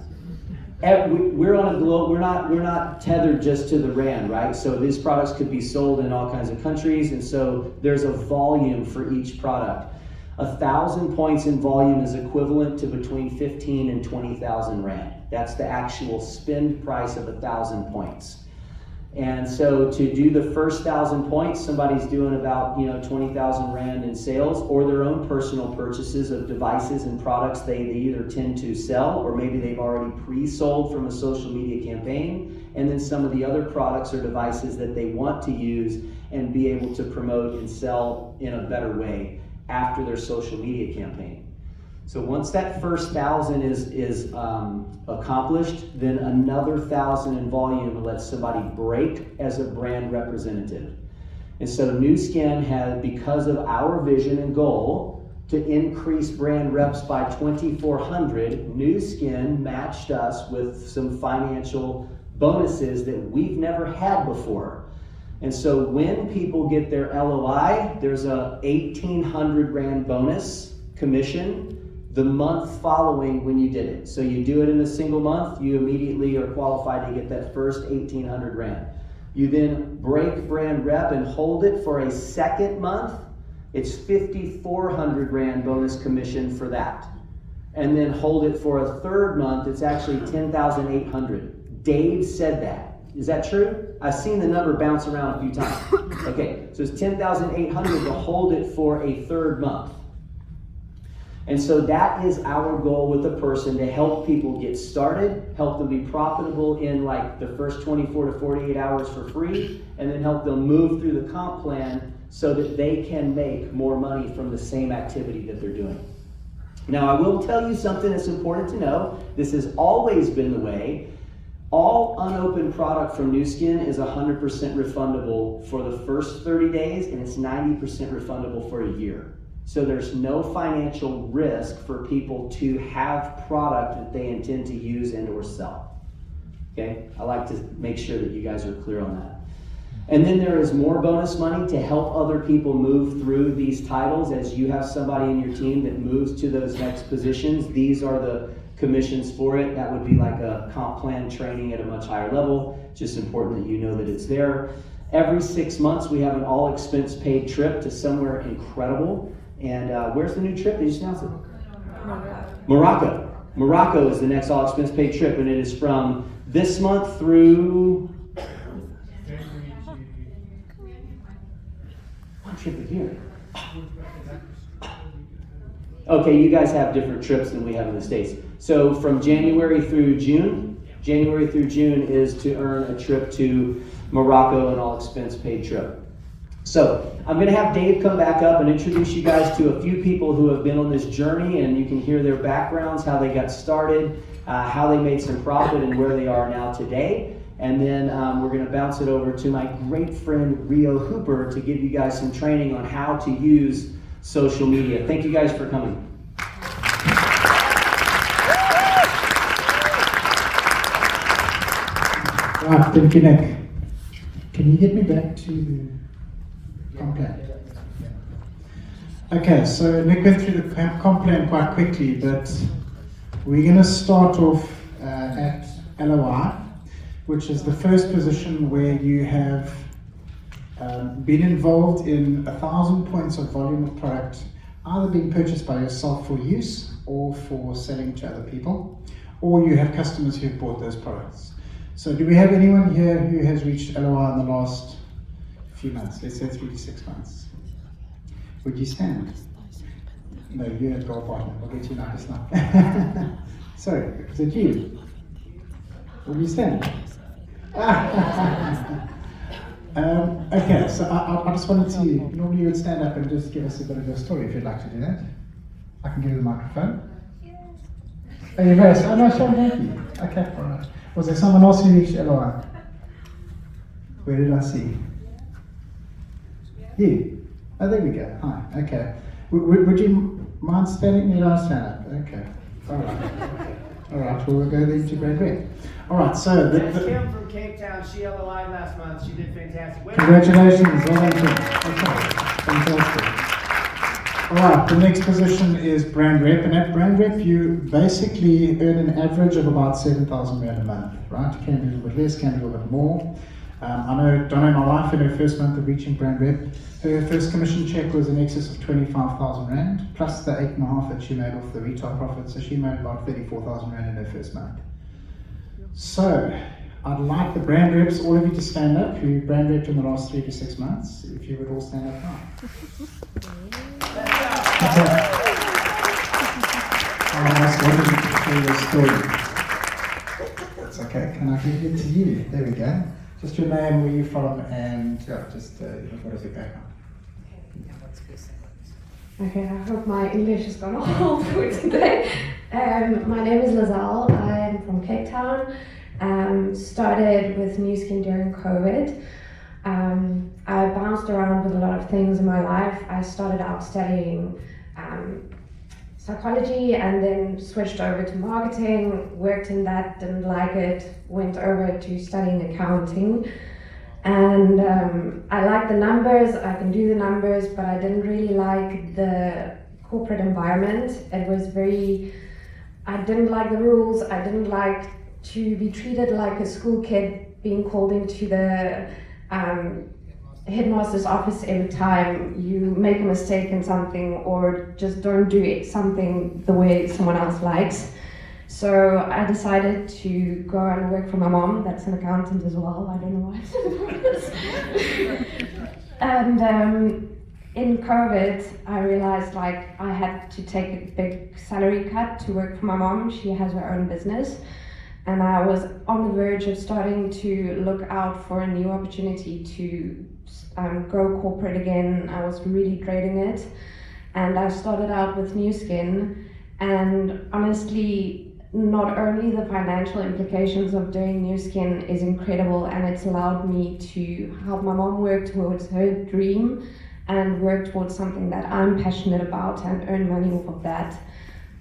We're on a globe. We're not tethered just to the RAND, right? So these products could be sold in all kinds of countries, and so there's a volume for each product. 1,000 points in volume is equivalent to between 15 and 20,000 Rand. That's the actual spend price of 1,000 points. And so to do the first 1,000 points, somebody's doing about 20,000 Rand in sales, or their own personal purchases of devices and products they either tend to sell, or maybe they've already pre-sold from a social media campaign, and then some of the other products or devices that they want to use and be able to promote and sell in a better way after their social media campaign. So once that first 1,000 is accomplished, then another 1,000 in volume lets somebody break as a brand representative. And so Nu Skin has, because of our vision and goal to increase brand reps by 2,400, Nu Skin matched us with some financial bonuses that we've never had before. And so when people get their LOI, there's a 1,800 Rand bonus commission the month following when you did it. So you do it in a single month, you immediately are qualified to get that first 1,800 Rand. You then break brand rep and hold it for a second month. It's 5,400 Rand bonus commission for that. And then hold it for a third month, it's actually 10,800. Dave said that. Is that true? I've seen the number bounce around a few times. Okay, so it's 10,800 to hold it for a third month. And so that is our goal with a person, to help people get started, help them be profitable in like the first 24 to 48 hours for free, and then help them move through the comp plan so that they can make more money from the same activity that they're doing. Now, I will tell you something that's important to know. This has always been the way. All unopened product from Nu Skin is 100% refundable for the first 30 days, and it's 90% refundable for a year. So there's no financial risk for people to have product that they intend to use and or sell. Okay? I like to make sure that you guys are clear on that. And then there is more bonus money to help other people move through these titles. As you have somebody in your team that moves to those next positions, these are the commissions for it. That would be like a comp plan training at a much higher level. Just important that you know that it's there. Every 6 months we have an all expense paid trip to somewhere incredible. And where's the new trip? They just announced it. Morocco. Morocco is the next all expense paid trip, and it is from this month through one trip a year. Okay, you guys have different trips than we have in the States. So from January through June is to earn a trip to Morocco, an all expense paid trip. So I'm going to have Dave come back up and introduce you guys to a few people who have been on this journey, and you can hear their backgrounds, how they got started, how they made some profit, and where they are now today. And then we're going to bounce it over to my great friend Rio Hooper to give you guys some training on how to use social media. Thank you guys for coming. Right, thank you, Nick. Can you get me back to comp plan? Okay, so Nick went through the comp plan quite quickly, but we're going to start off at LOI. which is the first position where you have been involved in 1,000 points of volume of product either being purchased by yourself for use or for selling to other people, or you have customers who've bought those products. So do we have anyone here who has reached LOI in the last few months, let's say 3 to 6 months? Would you stand? No, you're a goal partner, we'll get you nice now. Sorry, is it you? Would you stand? Okay, so I just wanted to, normally you would stand up and just give us a bit of your story if you'd like to do that. I can give you the microphone. Oh, you're very, oh no, sure, thank you. Okay, alright. Was there someone else who reached LOI? Where did I see? You? Oh, there we go, hi, okay. Would you mind standing? You don't stand up, okay. Alright. Alright, well we'll go then to Brad Red. Alright, so That's Kim from Cape Town. She LOI'd last month. She did fantastic. congratulations, well done, Kim. Okay, fantastic. Alright, the next position is brand rep, and at brand rep you basically earn an average of about 7,000 Rand a month, right? It can be a little bit less, can be a little bit more. I know Donna, my wife, in her first month of reaching brand rep, her first commission check was in excess of 25,000 Rand, plus the 8.5 that she made off the retail profit, so she made about 34,000 Rand in her first month. So, I'd like the brand reps, all of you to stand up, who brand repped in the last 3 to 6 months, if you would all stand up now. That's okay, can I give it to you? There we go. Just your name, where you're from, and yeah, just what is your background? Okay, I hope my English is gonna hold for today. My name is Lazelle. I am from Cape Town. Started with New Skin during COVID. I bounced around with a lot of things in my life. I started out studying psychology and then switched over to marketing, worked in that, didn't like it, went over to studying accounting. And I like the numbers, I can do the numbers, but I didn't really like the corporate environment. It was I didn't like the rules, I didn't like to be treated like a school kid being called into the headmaster's office every time you make a mistake in something or just don't do something the way someone else likes. So I decided to go and work for my mom, that's an accountant as well, I don't know why. And in COVID, I realized I had to take a big salary cut to work for my mom. She has her own business. And I was on the verge of starting to look out for a new opportunity to go corporate again. I was really dreading it. And I started out with New Skin. And honestly, not only the financial implications of doing New Skin is incredible, and it's allowed me to help my mom work towards her dream and work towards something that I'm passionate about and earn money off of that.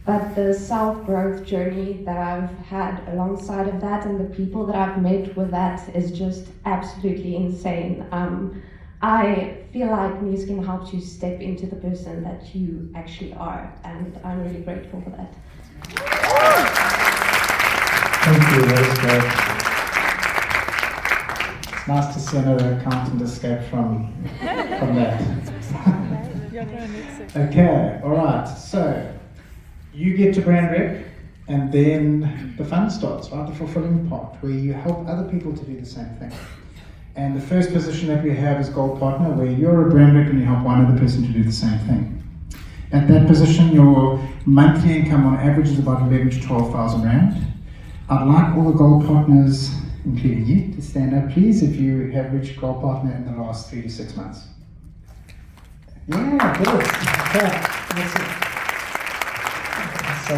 But the self-growth journey that I've had alongside of that and the people that I've met with that is just absolutely insane. I feel like New Skin helps you step into the person that you actually are, and I'm really grateful for that. Thank you, that was great. It's nice to see another accountant escape from that. Okay, alright, so you get to brand rep, and then the fun starts, right? The fulfilling part, where you help other people to do the same thing. And the first position that we have is gold partner, where you're a brand rep and you help one other person to do the same thing. At that position, your monthly income on average is about 11 to 12,000 Rand. I'd like all the gold partners, including you, to stand up, please, if you have reached gold partner in the last 3 to 6 months. Yeah, good. Okay, that's it. So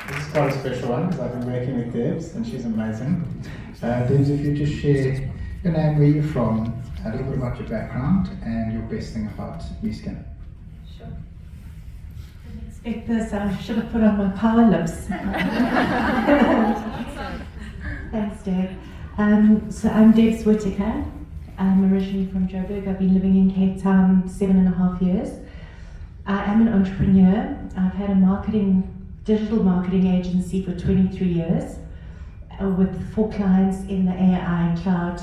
this is quite a special one because I've been working with Debs and she's amazing. Debs, if you just share your name, where you're from, a little bit about your background and your best thing about New Skin. Sure. Didn't expect this. I should have put on my power lips. Thanks, Deb. So I'm Debs Whittaker. I'm originally from Joburg. I've been living in Cape Town 7.5 years. I am an entrepreneur. I've had a digital marketing agency for 23 years. with 4 clients in the AI cloud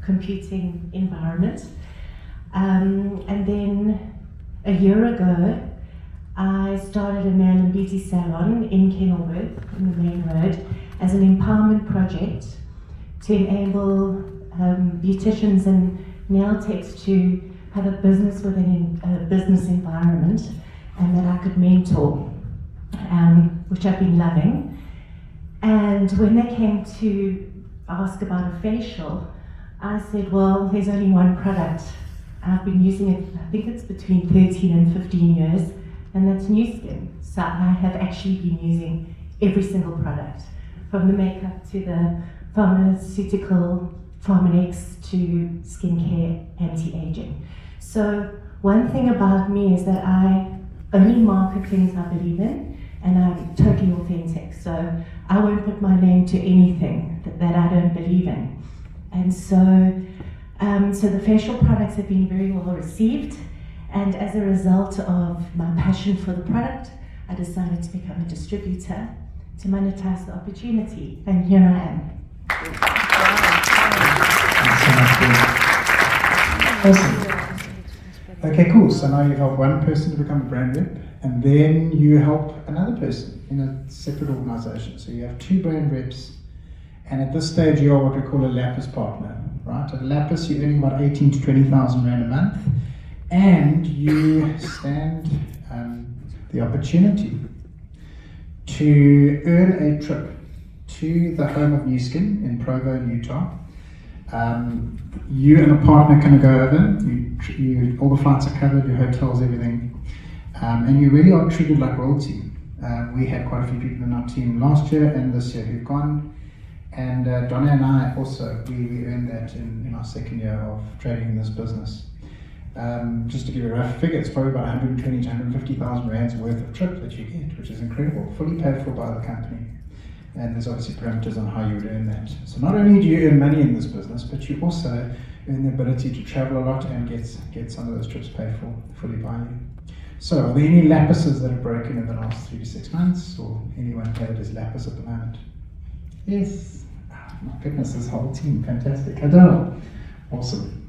computing environment. And then a year ago, I started a nail and beauty salon in Kenilworth, in the main road, as an empowerment project to enable beauticians and nail techs to have a business within a business environment, and that I could mentor, which I've been loving. And when they came to ask about a facial, I said, well, there's only one product. I've been using it, I think it's between 13 and 15 years, and that's New Skin. So I have actually been using every single product, from the makeup to the pharmaceutical, Pharmanex to skincare, anti-aging. So one thing about me is that I only market things I believe in, and I'm totally authentic. So I won't put my name to anything that I don't believe in. And so the facial products have been very well received, and as a result of my passion for the product, I decided to become a distributor to monetize the opportunity, and here I am. Awesome. Okay, cool. So now you help one person to become a brand rep, and then you help another person in a separate organization. So you have 2 brand reps, and at this stage you are what we call a Lapis partner, right? At Lapis you're earning about 18 to 20,000 Rand a month, and you stand the opportunity to earn a trip to the home of New Skin in Provo, Utah. You and a partner can go over, all the flights are covered, your hotels, everything, and you really are treated like royalty. We had quite a few people in our team last year and this year who've gone, and Donna and I also, we earned that in our second year of trading in this business. Just to give you a rough figure, it's probably about 120 to 150,000 rands worth of trip that you get, which is incredible, fully paid for by the company. And there's obviously parameters on how you would earn that. So not only do you earn money in this business, but you also earn the ability to travel a lot and get some of those trips paid for fully by you. So are there any Lapises that have broken in the last 3 to 6 months, or anyone here that is Lapis at the moment? Yes. Oh, my goodness, this whole team, fantastic. Adele, awesome.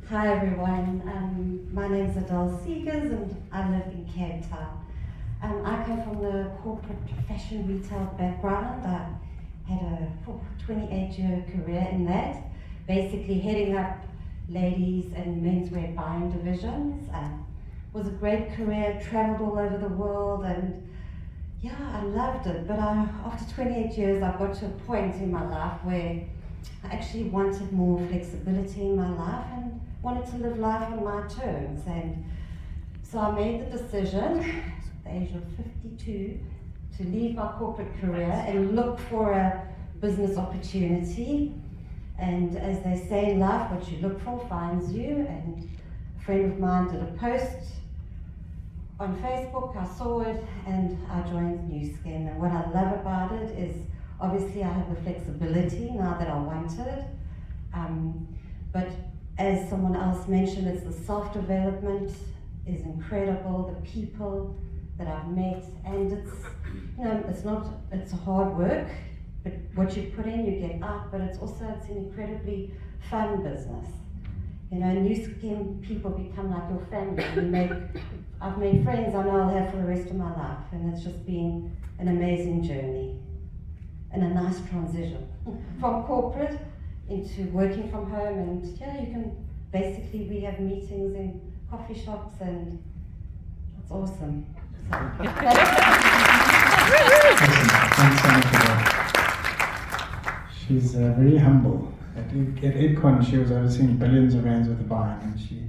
Hi everyone, my name is Adele Seegers and I live in Cape Town. I come from the corporate fashion retail background. I had a 28-year career in that, basically heading up ladies and menswear buying divisions. It was a great career, traveled all over the world, and yeah, I loved it. But after 28 years, I got to a point in my life where I actually wanted more flexibility in my life and wanted to live life on my terms. And so I made the decision at the age of 52 to leave my corporate career and look for a business opportunity. And as they say in life, what you look for finds you. And a friend of mine did a post on Facebook, I saw it, and I joined New Skin. And what I love about it is, obviously I have the flexibility now that I wanted, but as someone else mentioned, it's the self-development is incredible, the people that I've met, and it's hard work, but what you put in, you get out, but it's an incredibly fun business. You know, New Skin people become like your family. I've made friends I know I'll have for the rest of my life, and it's just been an amazing journey and a nice transition from corporate into working from home. And yeah, you can basically, we have meetings in coffee shops, and it's awesome. Thanks so much for that. She's very humble. At Edcon, she was overseeing billions of rands worth of buying, and she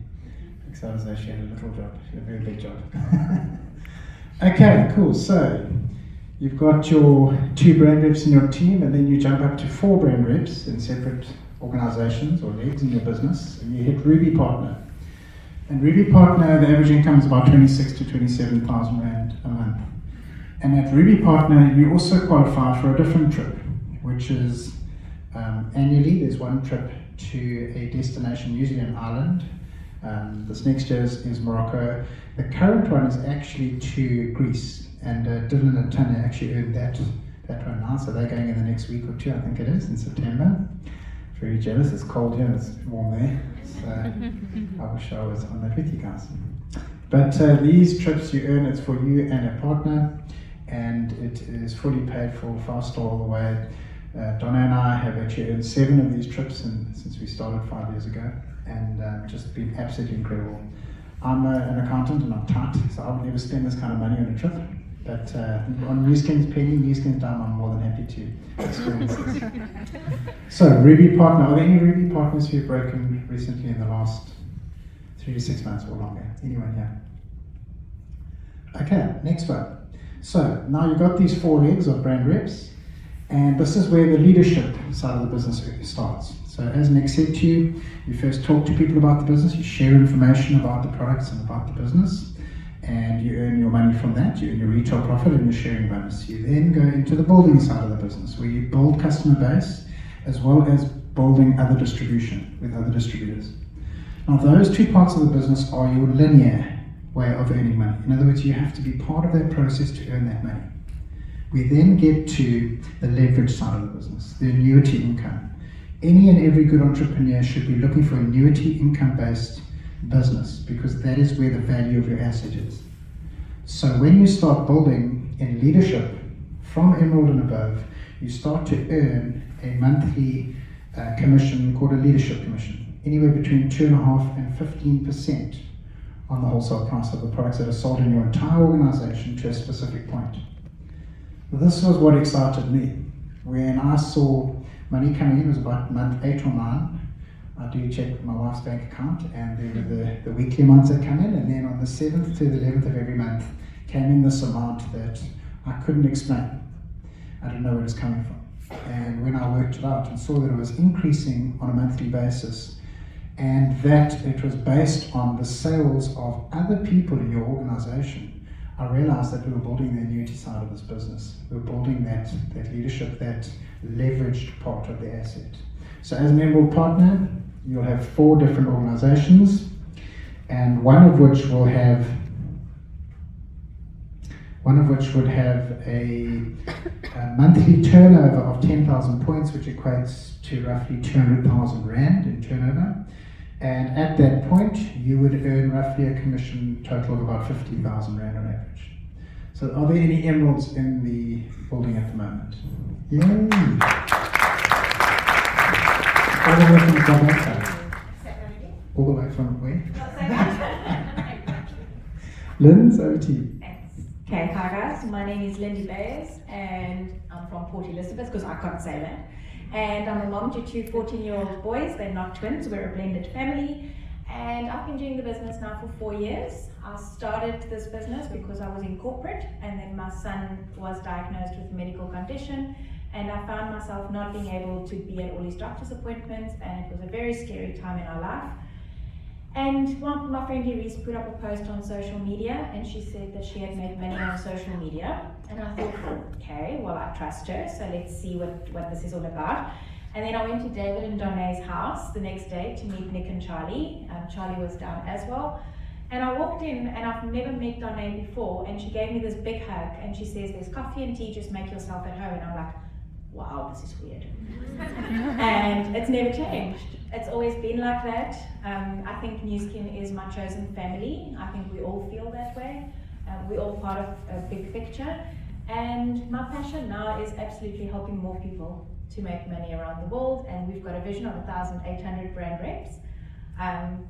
looks out as though she had a little job. She had a very big job. Okay, cool. So you've got your 2 brand reps in your team, and then you jump up to 4 brand reps in separate organizations or legs in your business, and you hit Ruby Partner. And Ruby Partner, the average income is about 26 to 27,000 Rand a month. And at Ruby Partner, you also qualify for a different trip, which is annually, there's one trip to a destination, usually an island. This next year's is Morocco. The current one is actually to Greece, and Dylan and Tanya actually earned that one now, so they're going in the next week or two, I think it is, in September. Very jealous, it's cold here, it's warm there, so I wish I was on that with you guys. But these trips you earn, it's for you and a partner, and it is fully paid for, fast all the way. Donna and I have actually earned 7 of these trips since we started 5 years ago, and just been absolutely incredible. I'm an accountant and I'm tight, so I would never spend this kind of money on a trip. But on New Skins penny, New Skins dime, I'm more than happy to experience this. So, Ruby partner, are there any Ruby partners who've broken recently in the last 3 to 6 months or longer? Anyone here? Okay, next one. So, now you've got these 4 legs of brand reps, and this is where the leadership side of the business starts. So, as Nick said to you, you first talk to people about the business, you share information about the products and about the business, and you earn your money from that. You earn your retail profit and your sharing bonus. You then go into the building side of the business, where you build customer base as well as building other distribution with other distributors. Now, those 2 parts of the business are your linear way of earning money. In other words, you have to be part of that process to earn that money. We then get to the leverage side of the business, the annuity income. Any and every good entrepreneur should be looking for annuity income-based business, because that is where the value of your asset is. So when you start building in leadership from Emerald and above, you start to earn a monthly commission called a leadership commission, anywhere between 2.5% and 15% on the wholesale price of the products that are sold in your entire organization to a specific point. This was what excited me. When I saw money coming in, it was about month 8 or 9. I do check my wife's bank account, and there were the weekly amounts that come in, and then on the 7th to the 11th of every month came in this amount that I couldn't explain. I didn't know where it was coming from. And when I worked it out and saw that it was increasing on a monthly basis, and that it was based on the sales of other people in your organization, I realized that we were building the annuity side of this business. We were building that leadership, that leveraged part of the asset. So as an Emerald partner, you'll have 4 different organizations, and one of which would have a monthly turnover of 10,000 points, which equates to roughly 200,000 Rand in turnover. And at that point, you would earn roughly a commission total of about 50,000 Rand on average. So are there any Emeralds in the building at the moment? Yay! All the way from Ghana. All the way from where? Lynn's over to you. Okay, hi guys, my name is Lindy Bayes and I'm from Port Elizabeth because I can't say that. And I'm a mom to 2 14-year-old boys. They're not twins, we're a blended family. And I've been doing the business now for 4 years. I started this business because I was in corporate, and then my son was diagnosed with a medical condition, and I found myself not being able to be at all his doctor's appointments, and it was a very scary time in our life. And my friend Iris put up a post on social media, and she said that she had made money on social media. And I thought, okay, well, I trust her, so let's see what this is all about. And then I went to David and Donna's house the next day to meet Nick and Charlie. Charlie was down as well. And I walked in, and I've never met Donna before, and she gave me this big hug, and she says, there's coffee and tea, just make yourself at home. And I'm like, wow, this is weird. And it's never changed. It's always been like that. I think New Skin is my chosen family. I think we all feel that way. We're all part of a big picture. And my passion now is absolutely helping more people to make money around the world. And we've got a vision of 1,800 brand reps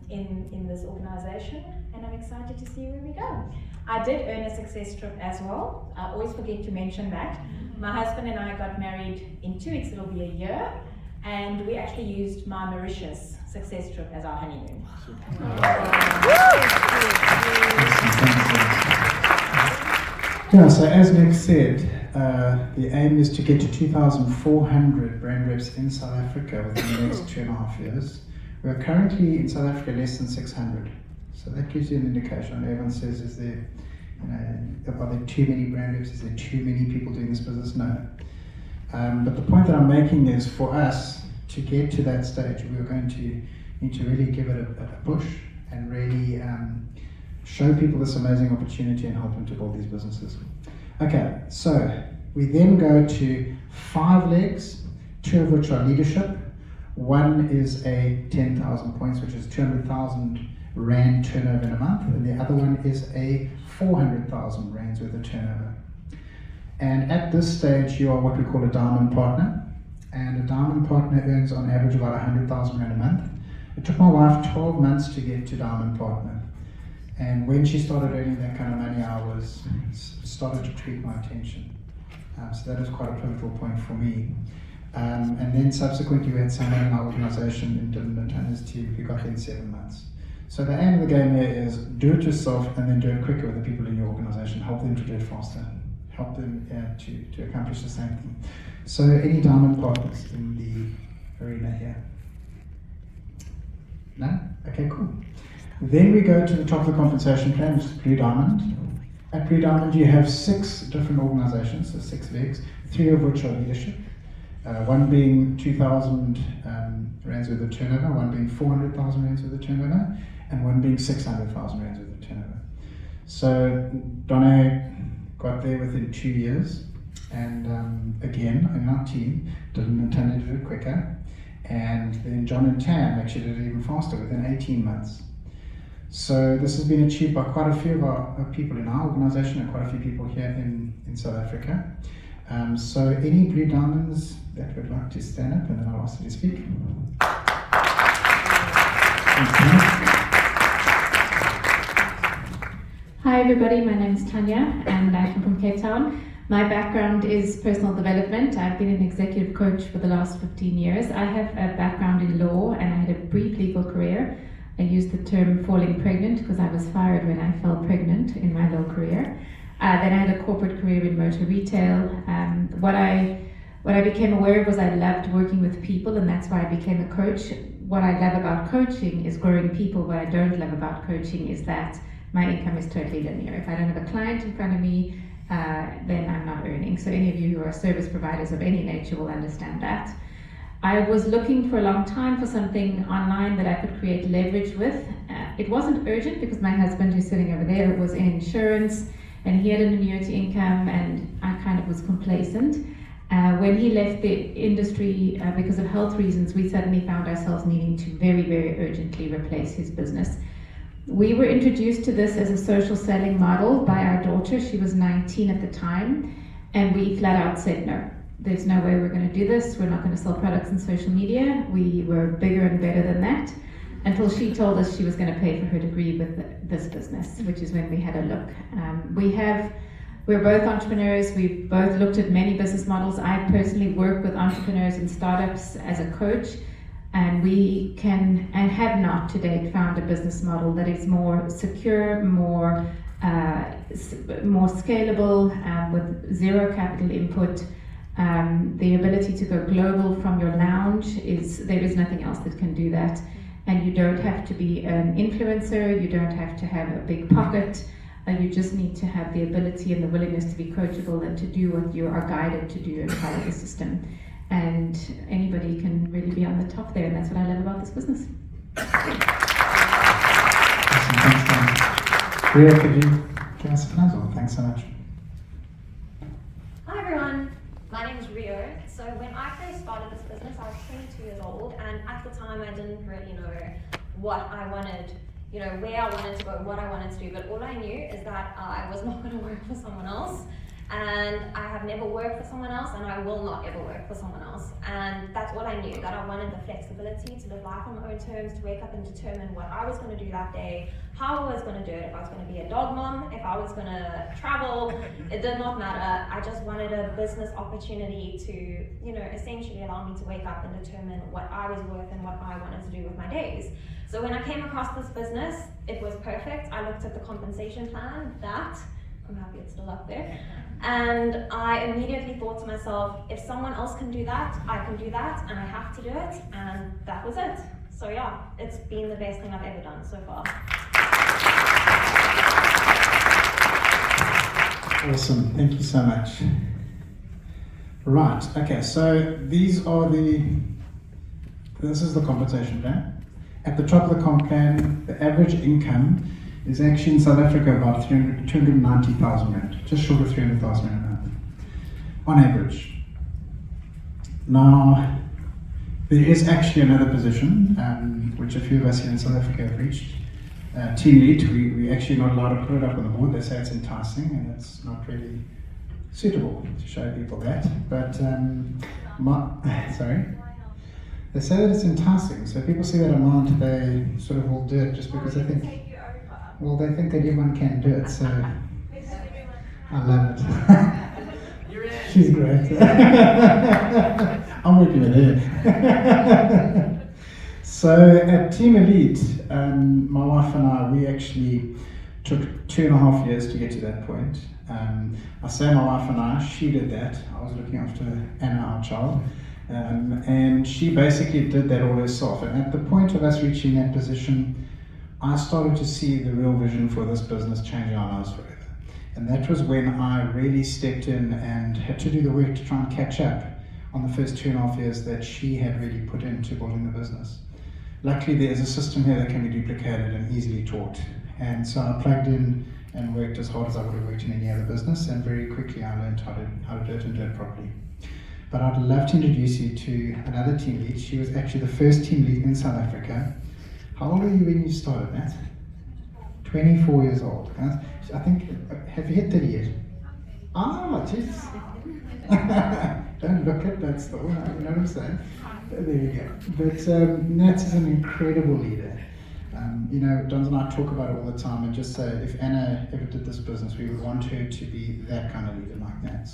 in this organization. And I'm excited to see where we go. I did earn a success trip as well. I always forget to mention that. My husband and I got married in 2 weeks, it'll be a year. And we actually used my Mauritius success trip as our honeymoon. Yeah, so as Nick said, the aim is to get to 2,400 brand reps in South Africa within the next 2.5 years. We're currently in South Africa less than 600. So that gives you an indication. Everyone says, is there, are there too many brand reps? Is there too many people doing this business? No. But the point that I'm making is, for us to get to that stage, we're going to need to really give it a push and really show people this amazing opportunity and help them to build these businesses. Okay, so we then go to 5 legs, 2 of which are leadership. One is a 10,000 points, which is 200,000 Rand turnover in a month, and the other one is a 400,000 Rands worth of turnover. And at this stage, you are what we call a diamond partner. And a diamond partner earns on average about 100,000 Rand a month. It took my wife 12 months to get to diamond partner. And when she started earning that kind of money, I was started to tweak my attention. So that was quite a pivotal point for me. And then subsequently, we had someone in our organization in Dylan and his team who got there in 7 months. So the aim of the game here is do it yourself and then do it quicker with the people in your organization. Help them to do it faster. Help them to accomplish the same thing. So any diamond partners in the arena here? No? Okay, cool. Then we go to the top of the compensation plan, which is Blue Diamond. At Blue Diamond, you have 6 different organizations, so 6 legs, 3 of which are leadership. One being 2,000 Rands worth of turnover, one being 400,000 Rands worth of turnover, and one being 600,000 Rands worth of turnover. So Donna got there within 2 years, and again, in our team, Dylan and Tanya did it quicker, and then John and Tam actually did it even faster, within 18 months. So this has been achieved by quite a few of our people in our organisation and quite a few people here in South Africa. So any Blue Diamonds that would like to stand up, and then I'll ask you to speak. Hi everybody, my name is Tanya and I come from Cape Town. My background is personal development. I've been an executive coach for the last 15 years. I have a background in law and I had a brief legal career. I used the term falling pregnant because I was fired when I fell pregnant in my law career. Then I had a corporate career in motor retail. What I became aware of was I loved working with people, and that's why I became a coach. What I love about coaching is growing people. What I don't love about coaching is that my income is totally linear. If I don't have a client in front of me, then I'm not earning. So any of you who are service providers of any nature will understand that. I was looking for a long time for something online that I could create leverage with. It wasn't urgent because my husband, who's sitting over there, was in insurance and he had an annuity income, and I kind of was complacent. When he left the industry because of health reasons, we suddenly found ourselves needing to very, very urgently replace his business. We were introduced to this as a social selling model by our daughter. She was 19 at the time, and we flat out said no. There's no way we're going to do this. We're not going to sell products on social media. We were bigger and better than that, until she told us she was going to pay for her degree with this business, which is when we had a look. We're both entrepreneurs. We've both looked at many business models. I personally work with entrepreneurs and startups as a coach, and we can and have not to date found a business model that is more secure, more scalable, with zero capital input. The ability to go global from your lounge there is nothing else that can do that. And you don't have to be an influencer, you don't have to have a big pocket, you just need to have the ability and the willingness to be coachable and to do what you are guided to do and follow the system. And anybody can really be on the top there, and that's what I love about this business. Thanks, Ria, could you give us a proposal? Thanks so much. Hi everyone, my name is Rio. So when I first started this business, I was 22 years old, and at the time I didn't really know what I wanted, where I wanted to go, what I wanted to do, but all I knew is that I was not going to work for someone else, and I have never worked for someone else, and I will not ever work for someone else. And that's all I knew, that I wanted the flexibility to live life on my own terms, to wake up and determine what I was going to do that day, how I was going to do it, if I was going to be a dog mom, if I was going to travel, it did not matter. I just wanted a business opportunity to, essentially allow me to wake up and determine what I was worth and what I wanted to do with my days. So when I came across this business, it was perfect. I looked at the compensation plan, I'm happy it's still up there. And I immediately thought to myself, if someone else can do that, I can do that, and I have to do it, and that was it. So yeah, it's been the best thing I've ever done so far. Awesome, thank you so much. Right, okay, so this is the compensation plan. At the top of the comp plan, the average income is actually in South Africa about 290,000 rand, just short of 300,000 rand a month, on average. Now, there is actually another position, which a few of us here in South Africa have reached. Team lead, we actually not allowed to put it up on the board. They say it's enticing and it's not really suitable to show people that. But, sorry? They say that it's enticing, so people see that amount, they sort of will do it just because they think, well, they think that everyone can do it, so I love it. She's great. I'm working with her. So at Team Elite, my wife and I, we actually took 2.5 years to get to that point. I say my wife and I, she did that. I was looking after Anna, our child. And she basically did that all herself. And at the point of us reaching that position, I started to see the real vision for this business changing our lives forever. And that was when I really stepped in and had to do the work to try and catch up on the first 2.5 years that she had really put into building the business. Luckily, there is a system here that can be duplicated and easily taught. And so I plugged in and worked as hard as I would have worked in any other business, and very quickly I learned how to do it and do it properly. But I'd love to introduce you to another team lead. She was actually the first team lead in South Africa. How old were you when you started, Matt? 24 years old. I think, have you hit 30 yet? Ah, jeez. Don't look it, that's the one, you know what I'm saying? There you go. But Nat is an incredible leader. You know, Dons and I talk about it all the time and just say, if Anna ever did this business, we would want her to be that kind of leader like that.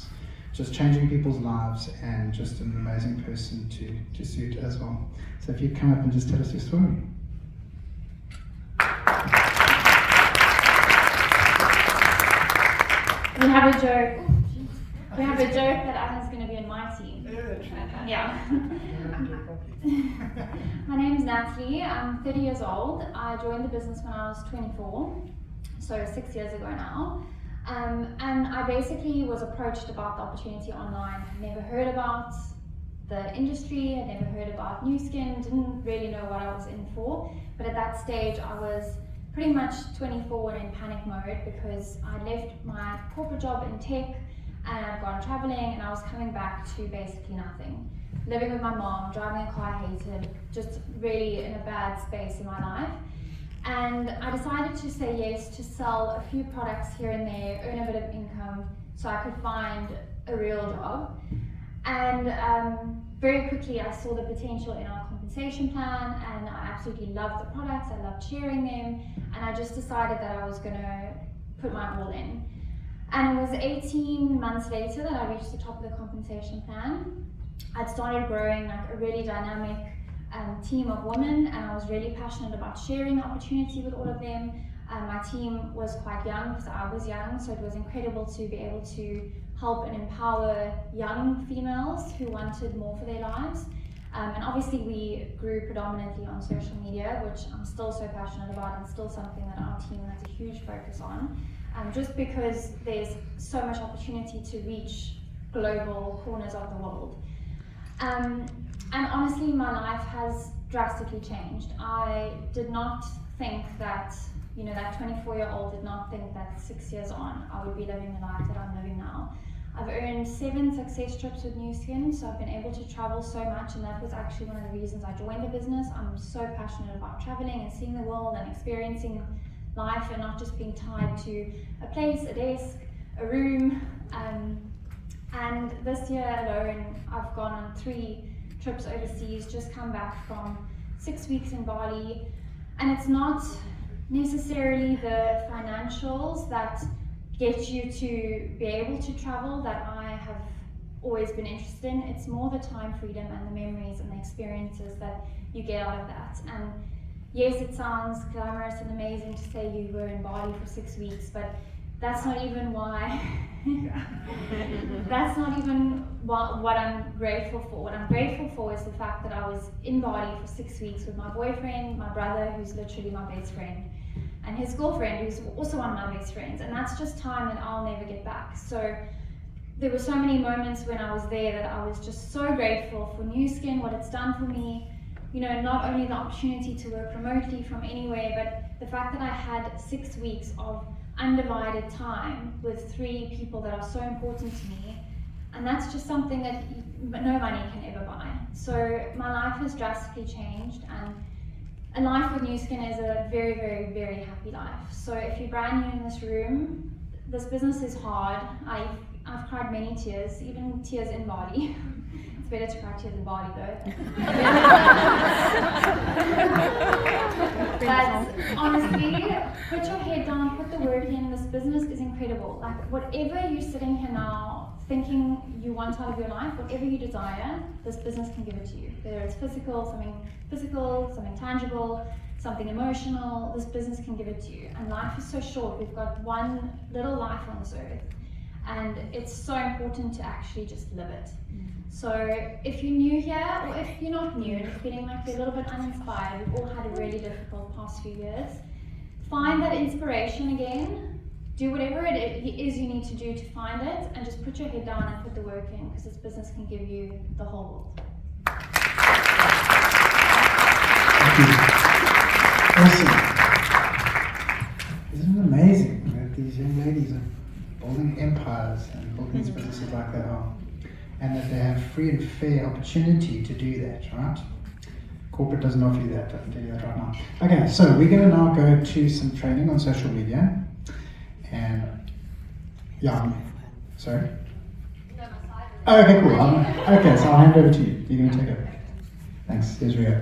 Just changing people's lives and just an amazing person to suit as well. So if you'd come up and just tell us your story. We have a joke. We have a joke that Anna's going to be in my team. Yeah. My name is Natalie. I'm 30 years old. I joined the business when I was 24, so 6 years ago now. And I basically was approached about the opportunity online. I'd never heard about the industry, I'd never heard about New Skin, didn't really know what I was in for. But at that stage, I was pretty much 24 and in panic mode because I left my corporate job in tech and I'd gone traveling and I was coming back to basically nothing. Living with my mom, driving a car I hated, just really in a bad space in my life. And I decided to say yes to sell a few products here and there, earn a bit of income so I could find a real job. And very quickly I saw the potential in our compensation plan and I absolutely loved the products, I loved sharing them, and I just decided that I was going to put my all in. And it was 18 months later that I reached the top of the compensation plan. I'd started growing like a really dynamic team of women, and I was really passionate about sharing the opportunity with all of them. My team was quite young because I was young, so it was incredible to be able to help and empower young females who wanted more for their lives. And obviously we grew predominantly on social media, which I'm still so passionate about and still something that our team has a huge focus on. Just because there's so much opportunity to reach global corners of the world. And honestly, my life has drastically changed. I did not think that, that 24-year-old did not think that 6 years on, I would be living the life that I'm living now. I've earned 7 success trips with New Skin, so I've been able to travel so much, and that was actually one of the reasons I joined the business. I'm so passionate about traveling and seeing the world and experiencing life and not just being tied to a place, a desk, a room. And this year alone, I've gone on 3 trips overseas, just come back from 6 weeks in Bali. And it's not necessarily the financials that get you to be able to travel that I have always been interested in. It's more the time freedom and the memories and the experiences that you get out of that. And yes, it sounds glamorous and amazing to say you were in Bali for 6 weeks, but that's not even why. That's not even what I'm grateful for. What I'm grateful for is the fact that I was in Bali for 6 weeks with my boyfriend, my brother, who's literally my best friend, and his girlfriend, who's also one of my best friends, and that's just time that I'll never get back. So there were so many moments when I was there that I was just so grateful for New Skin, what it's done for me. Not only the opportunity to work remotely from anywhere, but the fact that I had 6 weeks of undivided time with 3 people that are so important to me, and that's just something that no money can ever buy. So my life has drastically changed, and a life with New Skin is a very, very, very happy life. So if you're brand new in this room, this business is hard. I've cried many tears, even tears in body. It's better to cry tears in body though. But honestly, put your head down, put the work in. This business is incredible. Like whatever you're sitting here now thinking you want out of your life, whatever you desire, this business can give it to you. Whether it's physical, something tangible, something emotional, this business can give it to you. And life is so short. We've got one little life on this earth. And it's so important to actually just live it. So if you're new here, or if you're not new and you're feeling like you're a little bit uninspired, we've all had a really difficult past few years, find that inspiration again, do whatever it is you need to do to find it, and just put your head down and put the work in, because this business can give you the whole world. Thank you. Awesome. Isn't it amazing that these young ladies are building empires and building these businesses like they are, and that they have free and fair opportunity to do that, right? Corporate doesn't offer you that, I can tell you that right now. Okay, so we're going to now go to some training on social media. And yeah, sorry? Oh, okay, cool. Okay, so I'll hand over to you. You're going to take it. Thanks. Here's Rio.